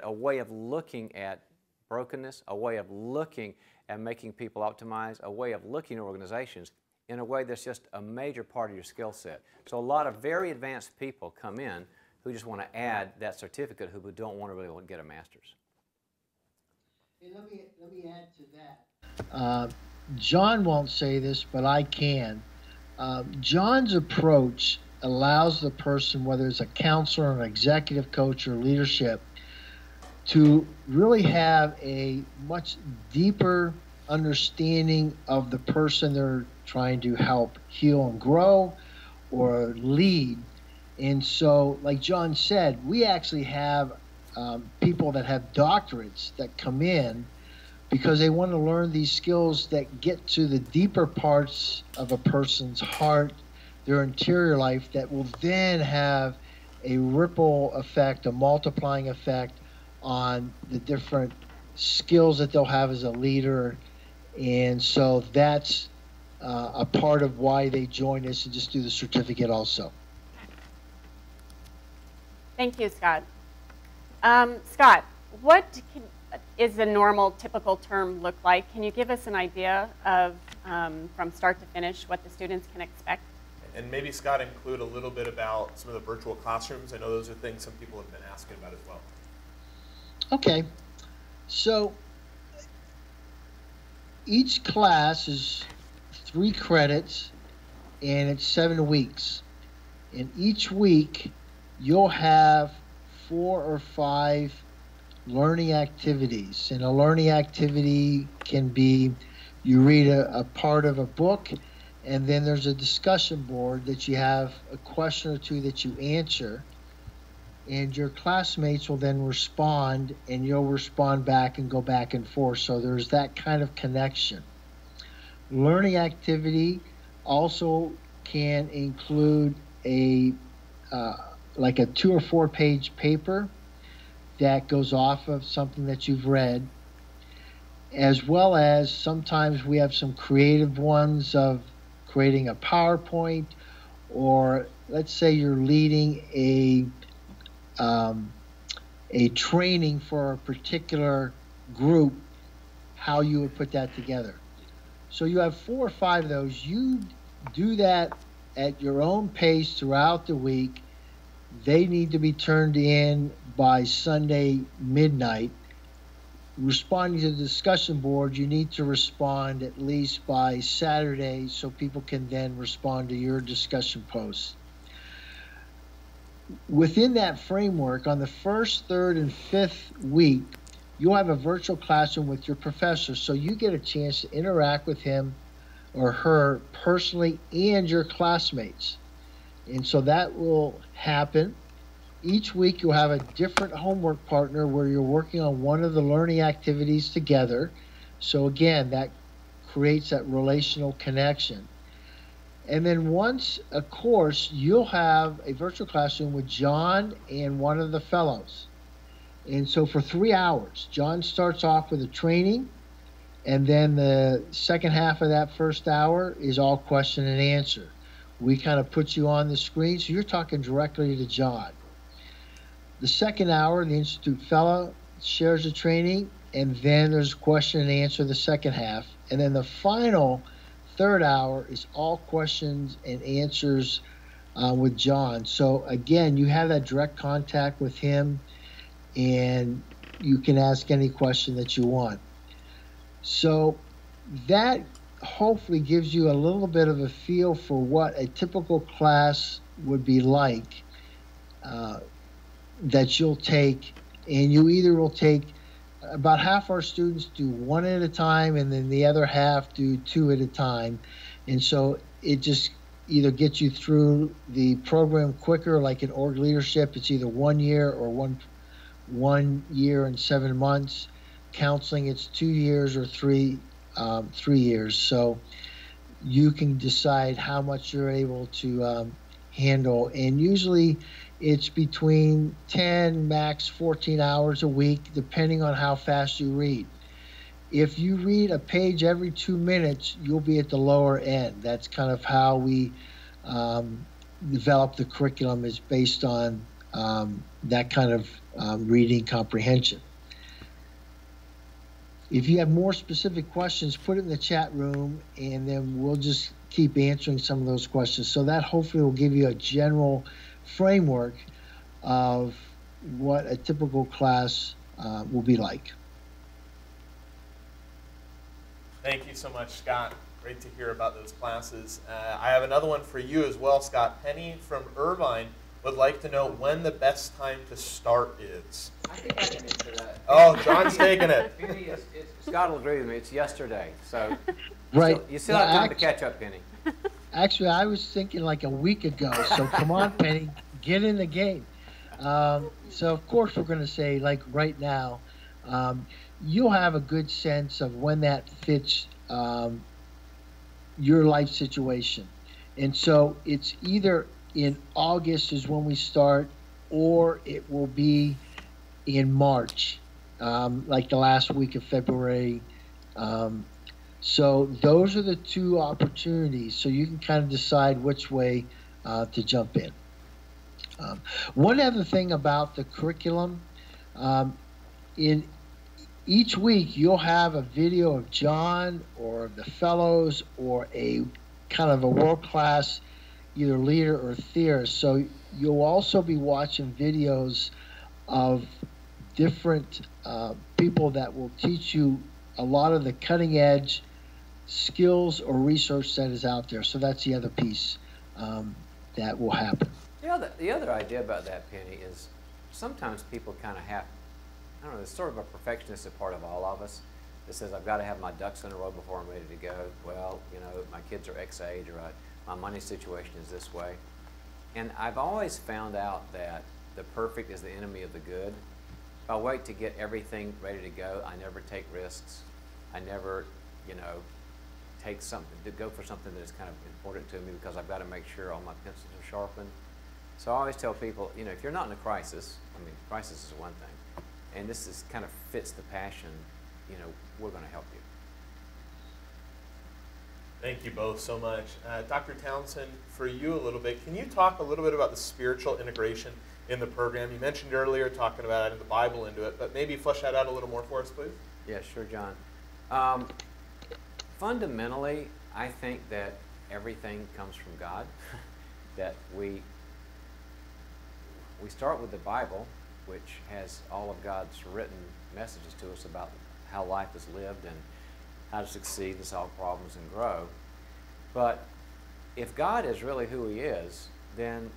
a way of looking at brokenness, a way of looking at making people optimize, a way of looking at organizations in a way that's just a major part of your skill set. So a lot of very advanced people come in who just want to add that certificate who don't want to really get a master's. Hey, let me add to that. John won't say this, but I can. John's approach allows the person, whether it's a counselor, an executive coach, or leadership, to really have a much deeper understanding of the person they're trying to help heal and grow or lead. And so, like John said, we actually have people that have doctorates that come in because they want to learn these skills that get to the deeper parts of a person's heart, their interior life, that will then have a ripple effect, a multiplying effect on the different skills that they'll have as a leader. And so that's a part of why they join us and just do the certificate also. Thank you, Scott. Scott, what is a normal, typical term look like? Can you give us an idea of, from start to finish, what the students can expect? And maybe, Scott, include a little bit about some of the virtual classrooms. I know those are things some people have been asking about as well. Okay. So each class is 3 credits, and it's 7 weeks. And each week, you'll have 4 or 5 learning activities. And a learning activity can be you read a part of a book, and then there's a discussion board that you have a question or 2 that you answer, and your classmates will then respond, and you'll respond back and go back and forth. So there's that kind of connection. Learning activity also can include like a 2 or 4 page paper that goes off of something that you've read, as well as sometimes we have some creative ones of creating a PowerPoint, or let's say you're leading a training for a particular group, how you would put that together. So you have 4 or 5 of those. You do that at your own pace throughout the week. They need to be turned in by Sunday midnight. responding to the discussion board, you need to respond at least by Saturday so people can then respond to your discussion posts. Within that framework, on the first, third, and fifth week, you'll have a virtual classroom with your professor, so you get a chance to interact with him or her personally and your classmates. And so that will happen. Each week you'll have a different homework partner where you're working on one of the learning activities together. So again, that creates that relational connection. And then once a course, you'll have a virtual classroom with John and one of the fellows. And so for 3 hours, John starts off with a training, and then the second half of that first hour is all question and answer. We kind of put you on the screen, so you're talking directly to John. The second hour, the Institute fellow shares the training, and then there's question and answer the second half. And then the final third hour is all questions and answers with John. So again, you have that direct contact with him, and you can ask any question that you want. So that hopefully gives you a little bit of a feel for what a typical class would be like that you'll take. And you either will take, about half our students do one at a time, and then the other half do two at a time. And so it just either gets you through the program quicker, like in org leadership, it's either 1 year or one year and 7 months. Counseling, it's 2 years or 3 years. So you can decide how much you're able to handle. And usually it's between 10, max 14 hours a week, depending on how fast you read. If you read a page every 2 minutes, you'll be at the lower end. That's kind of how we develop the curriculum, is based on that kind of reading comprehension. If you have more specific questions, put it in the chat room, and then we'll just keep answering some of those questions. So that hopefully will give you a general framework of what a typical class will be like. Thank you so much, Scott. Great to hear about those classes. I have another one for you as well, Scott. Penny from Irvine would like to know when the best time to start is. I think I can answer that. Oh, John's taking it. Scott will agree with me. It's yesterday, so Right. you still have time to catch up, Penny. Actually, I was thinking like a week ago. So come on, Penny, get in the game. So of course we're going to say like right now. You'll have a good sense of when that fits your life situation, and so it's either in August is when we start, or it will be in March, like the last week of February. So those are the two opportunities. So you can kind of decide which way to jump in. One other thing about the curriculum, in each week you'll have a video of John or the fellows or a kind of a world-class either leader or theorist. So you'll also be watching videos of different people that will teach you a lot of the cutting edge skills or research that is out there. So that's the other piece that will happen. The other idea about that, Penny, is sometimes people kind of have, I don't know, there's sort of a perfectionistic part of all of us that says, I've got to have my ducks in a row before I'm ready to go. Well, you know, my kids are X age, or my money situation is this way. And I've always found out that the perfect is the enemy of the good. If I wait to get everything ready to go, I never take risks. I never, you know, take something to go for something that is kind of important to me because I've got to make sure all my pencils are sharpened. So I always tell people, you know, if you're not in a crisis, I mean, crisis is one thing, and this is kind of fits the passion, you know, we're going to help you. Thank you both so much. Dr. Townsend, for you a little bit, can you talk a little bit about the spiritual integration in the program? You mentioned earlier talking about adding the Bible into it, but maybe flesh that out a little more for us, please. Yeah, sure, John. Fundamentally, I think that everything comes from God, that we start with the Bible, which has all of God's written messages to us about how life is lived and how to succeed and solve problems and grow. But if God is really who He is, then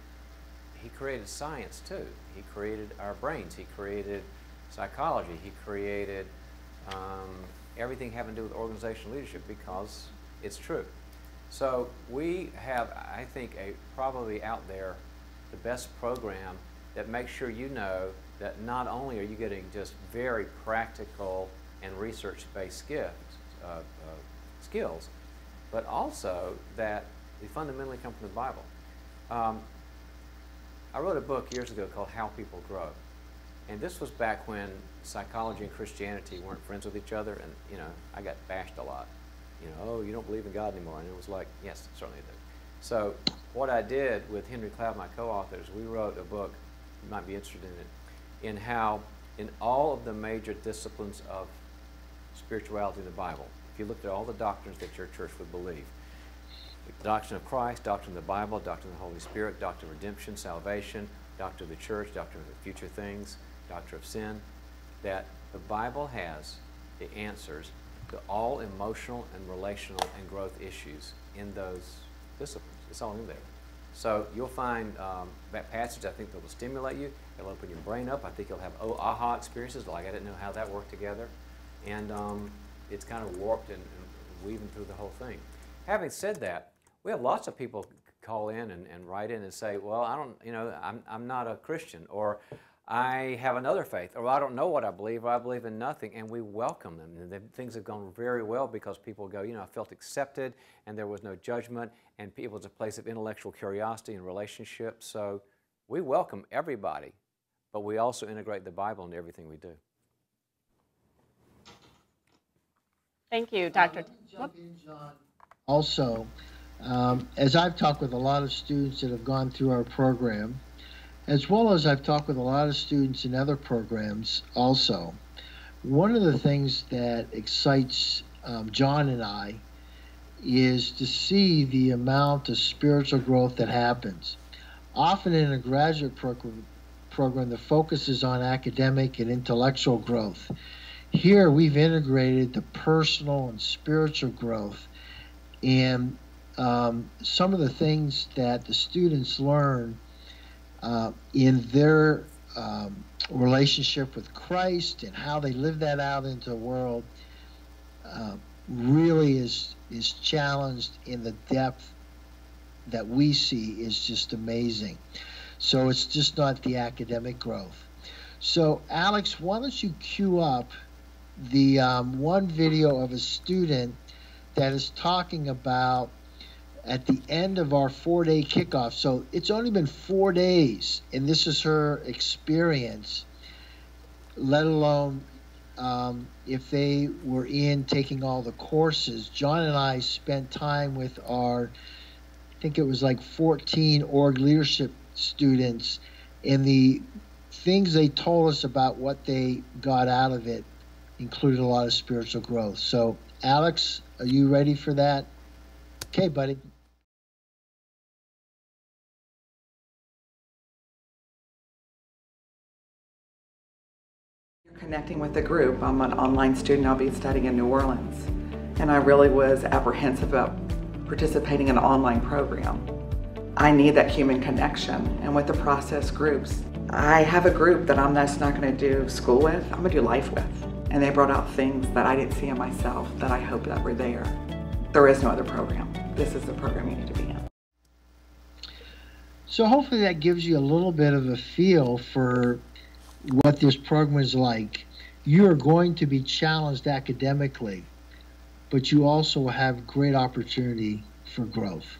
He created science too. He created our brains. He created psychology. He created everything having to do with organizational leadership, because it's true. So we have, I think, probably out there the best program that makes sure you know that not only are you getting just very practical and research-based skills, but also that they fundamentally come from the Bible. I wrote a book years ago called How People Grow. And this was back when psychology and Christianity weren't friends with each other, and I got bashed a lot. Oh, you don't believe in God anymore. And it was like, yes, certainly I do. So what I did with Henry Cloud, my co-author, is we wrote a book, you might be interested in it, in how in all of the major disciplines of spirituality in the Bible, if you looked at all the doctrines that your church would believe, the doctrine of Christ, doctrine of the Bible, doctrine of the Holy Spirit, doctrine of redemption, salvation, doctrine of the church, doctrine of the future things, doctrine of sin, that the Bible has the answers to all emotional and relational and growth issues in those disciplines. It's all in there. So you'll find that passage, I think, that will stimulate you. It'll open your brain up. I think you'll have aha experiences, like I didn't know how that worked together. And it's kind of warped and weaving through the whole thing. Having said that, we have lots of people call in and write in and say, well, I'm not a Christian, or I have another faith, or I don't know what I believe, or I believe in nothing, and we welcome them. And things have gone very well because people go, I felt accepted, and there was no judgment, and it was a place of intellectual curiosity and relationship. So we welcome everybody, but we also integrate the Bible into everything we do. Thank you, Dr. Let me jump in, John. Also, as I've talked with a lot of students that have gone through our program, as well as I've talked with a lot of students in other programs also, one of the things that excites John and I is to see the amount of spiritual growth that happens. Often in a graduate program, the focus is on academic and intellectual growth. Here we've integrated the personal and spiritual growth, and some of the things that the students learn in their relationship with Christ and how they live that out into the world really is challenged in the depth that we see is just amazing. So it's just not the academic growth. So Alex, why don't you cue up the one video of a student that is talking about at the end of our 4-day kickoff. So it's only been 4 days, and this is her experience, let alone if they were in taking all the courses. John and I spent time with our, I think it was like 14 org leadership students, and the things they told us about what they got out of it included a lot of spiritual growth. So Alex, are you ready for that? Okay, buddy. Connecting with the group. I'm an online student. I'll be studying in New Orleans. And I really was apprehensive about participating in an online program. I need that human connection. And with the process groups, I have a group that I'm just not going to do school with. I'm going to do life with. And they brought out things that I didn't see in myself that I hope that were there. There is no other program. This is the program you need to be in. So hopefully that gives you a little bit of a feel for what this program is like. You are going to be challenged academically, but you also have great opportunity for growth.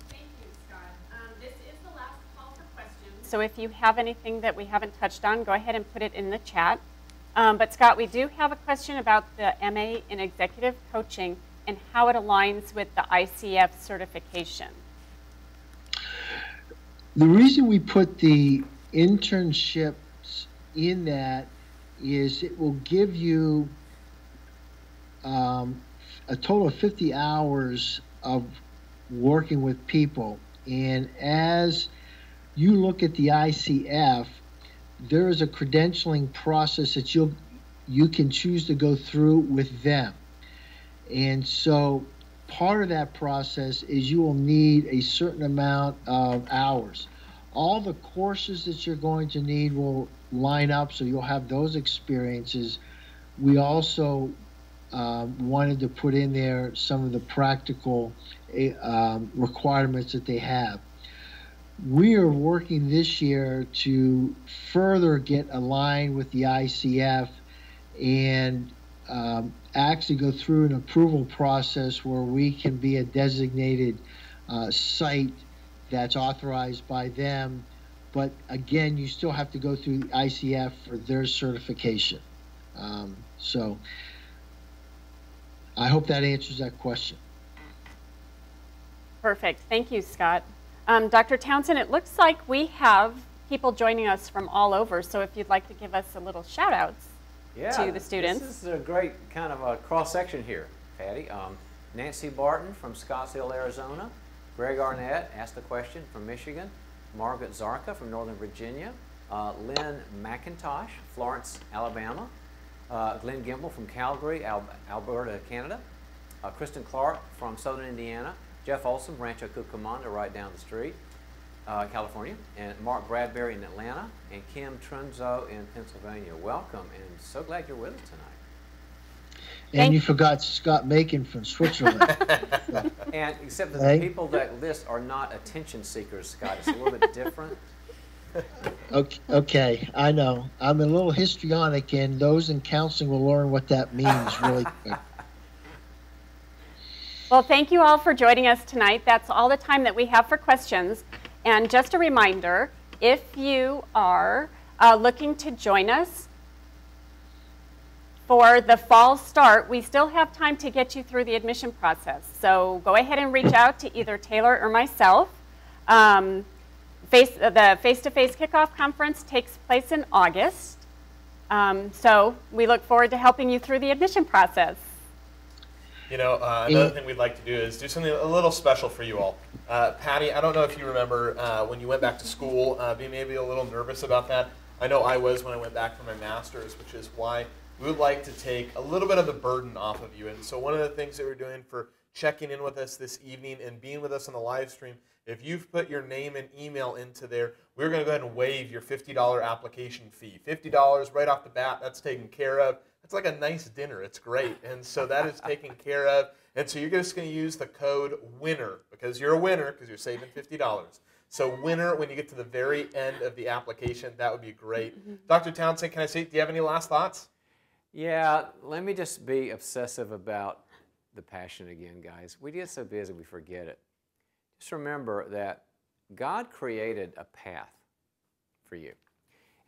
Thank you, Scott. This is the last call for questions. So if you have anything that we haven't touched on, go ahead and put it in the chat. But Scott, we do have a question about the MA in Executive Coaching and how it aligns with the ICF certification. The reason we put the internships in that is it will give you a total of 50 hours of working with people. And as you look at the ICF, there is a credentialing process that you can choose to go through with them. And so part of that process is you will need a certain amount of hours. All the courses that you're going to need will line up, so you'll have those experiences. We also wanted to put in there some of the practical requirements that they have. We are working this year to further get aligned with the ICF and actually go through an approval process where we can be a designated site that's authorized by them. But again, you still have to go through the ICF for their certification. So I hope that answers that question. Perfect. Thank you, Scott. Dr. Townsend, it looks like we have people joining us from all over, so if you'd like to give us a little shout-outs to the students. This is a great kind of a cross-section here, Patty. Nancy Barton from Scottsdale, Arizona. Greg Arnett asked a question from Michigan. Margaret Zarka from Northern Virginia. Lynn McIntosh, Florence, Alabama. Glenn Gimble from Calgary, Alberta, Canada. Kristen Clark from Southern Indiana. Jeff Olson, Rancho Cucamonga, right down the street, California. And Mark Bradbury in Atlanta. And Kim Trunzo in Pennsylvania. Welcome, and so glad you're with us tonight. And you forgot Scott Macon from Switzerland. And except that the people that list are not attention seekers, Scott. It's a little bit different. Okay, I know. I'm a little histrionic, and those in counseling will learn what that means really quick. Well, thank you all for joining us tonight. That's all the time that we have for questions. And just a reminder, if you are looking to join us for the fall start, we still have time to get you through the admission process. So go ahead and reach out to either Taylor or myself. The face-to-face kickoff conference takes place in August. So we look forward to helping you through the admission process. You know, another thing we'd like to do is do something a little special for you all. Patty, I don't know if you remember when you went back to school, being maybe a little nervous about that. I know I was when I went back for my master's, which is why we would like to take a little bit of the burden off of you. And so one of the things that we're doing for checking in with us this evening and being with us on the live stream, if you've put your name and email into there, we're going to go ahead and waive your $50 application fee. $50 right off the bat, that's taken care of. It's like a nice dinner. It's great. And so that is taken care of. And so you're just going to use the code WINNER because you're a winner because you're saving $50. So WINNER, when you get to the very end of the application, that would be great. Dr. Townsend, can I say, do you have any last thoughts? Yeah, let me just be obsessive about the passion again, guys. We get so busy we forget it. Just remember that God created a path for you.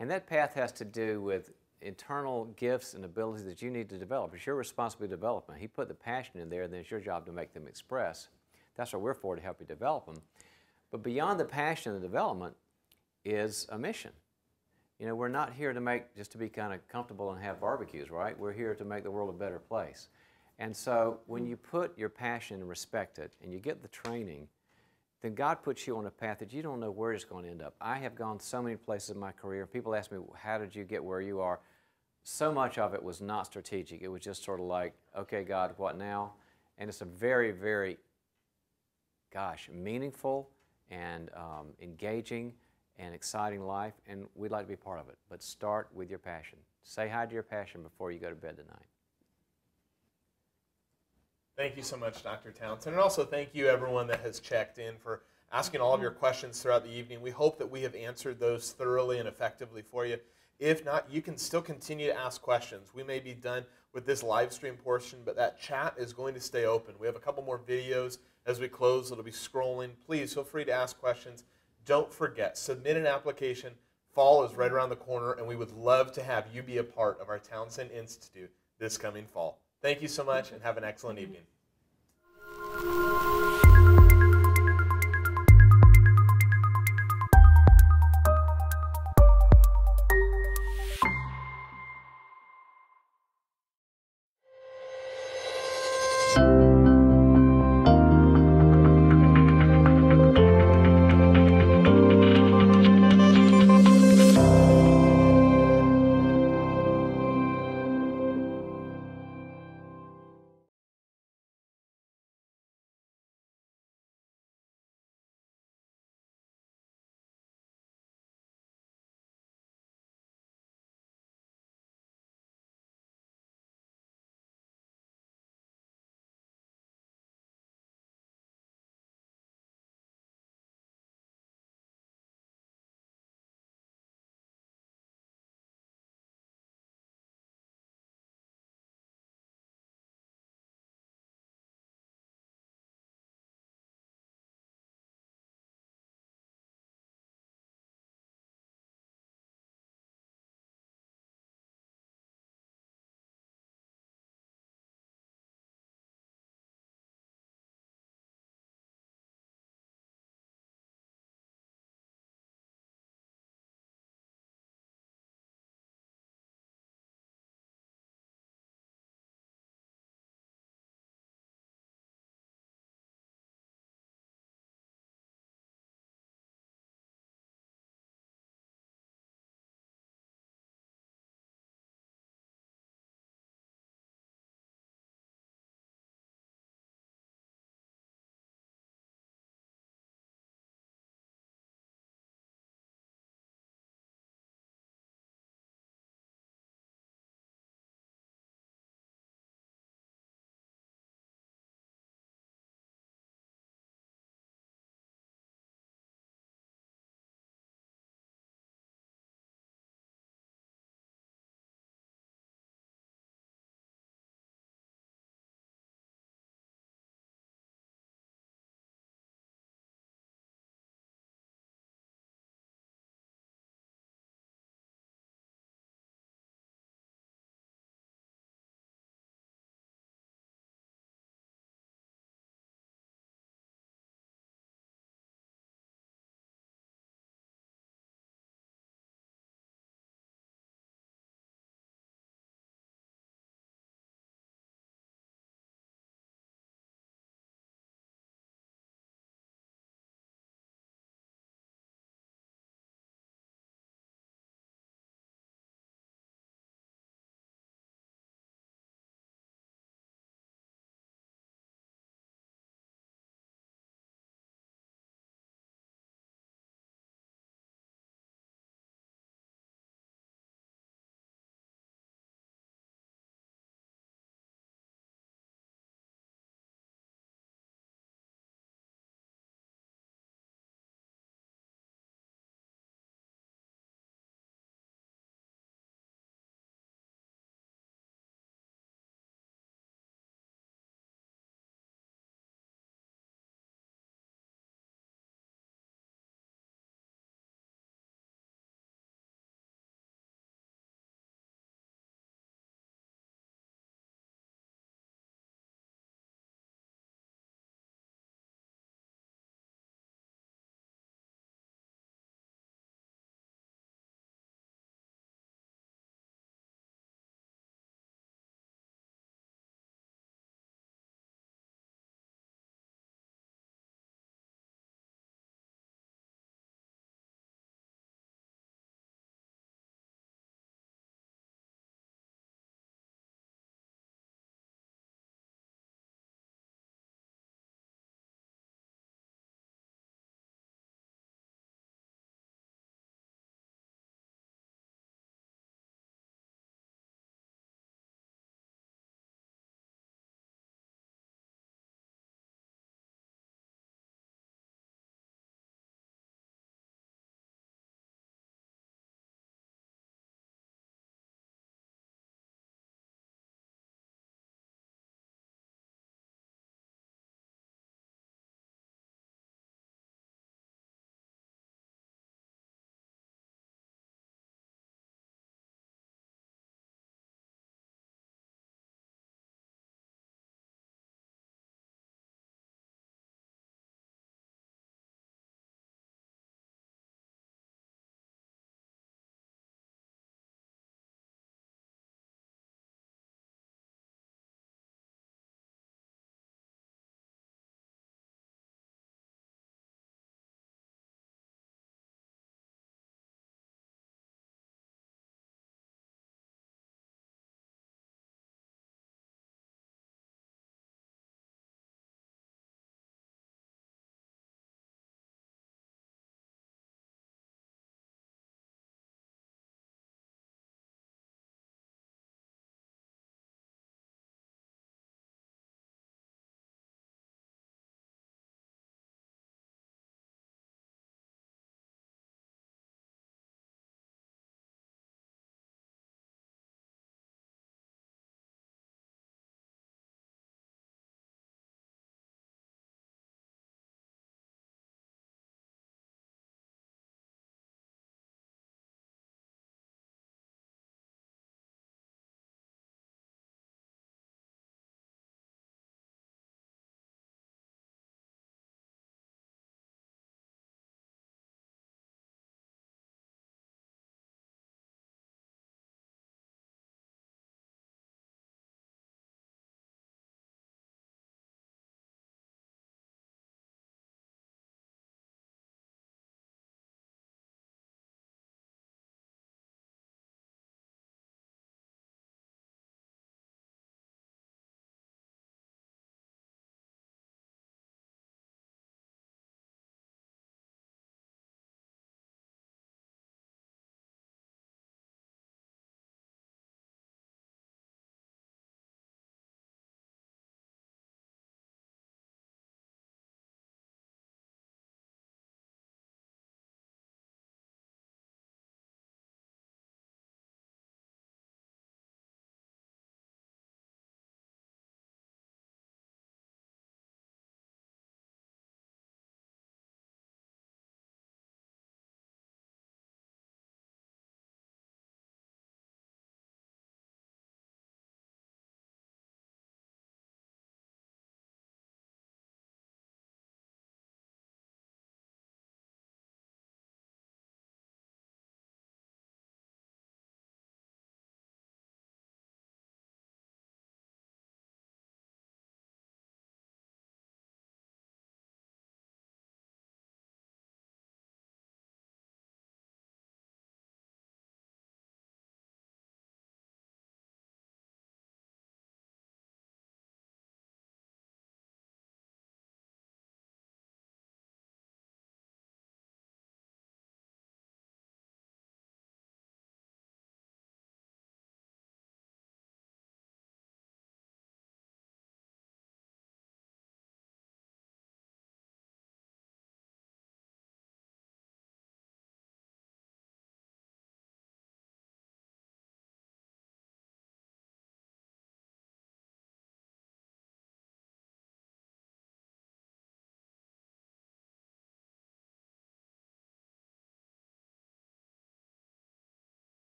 And that path has to do with internal gifts and abilities that you need to develop. It's your responsibility to develop them. He put the passion in there, and then it's your job to make them express. That's what we're for, to help you develop them. But beyond the passion and the development is a mission. You know, we're not here to just to be kind of comfortable and have barbecues, right? We're here to make the world a better place. And so when you put your passion and respect it, and you get the training, then God puts you on a path that you don't know where it's going to end up. I have gone so many places in my career. People ask me, how did you get where you are? So much of it was not strategic. It was just sort of like, okay, God, what now? And it's a very, very, meaningful and engaging and exciting life, and we'd like to be part of it. But start with your passion. Say hi to your passion before you go to bed tonight. Thank you so much, Dr. Townsend. And also thank you, everyone that has checked in, for asking all of your questions throughout the evening. We hope that we have answered those thoroughly and effectively for you. If not, you can still continue to ask questions. We may be done with this live stream portion, but that chat is going to stay open. We have a couple more videos as we close. It'll be scrolling. Please feel free to ask questions. Don't forget, submit an application. Fall is right around the corner, and we would love to have you be a part of our Townsend Institute this coming fall. Thank you so much, and have an excellent evening.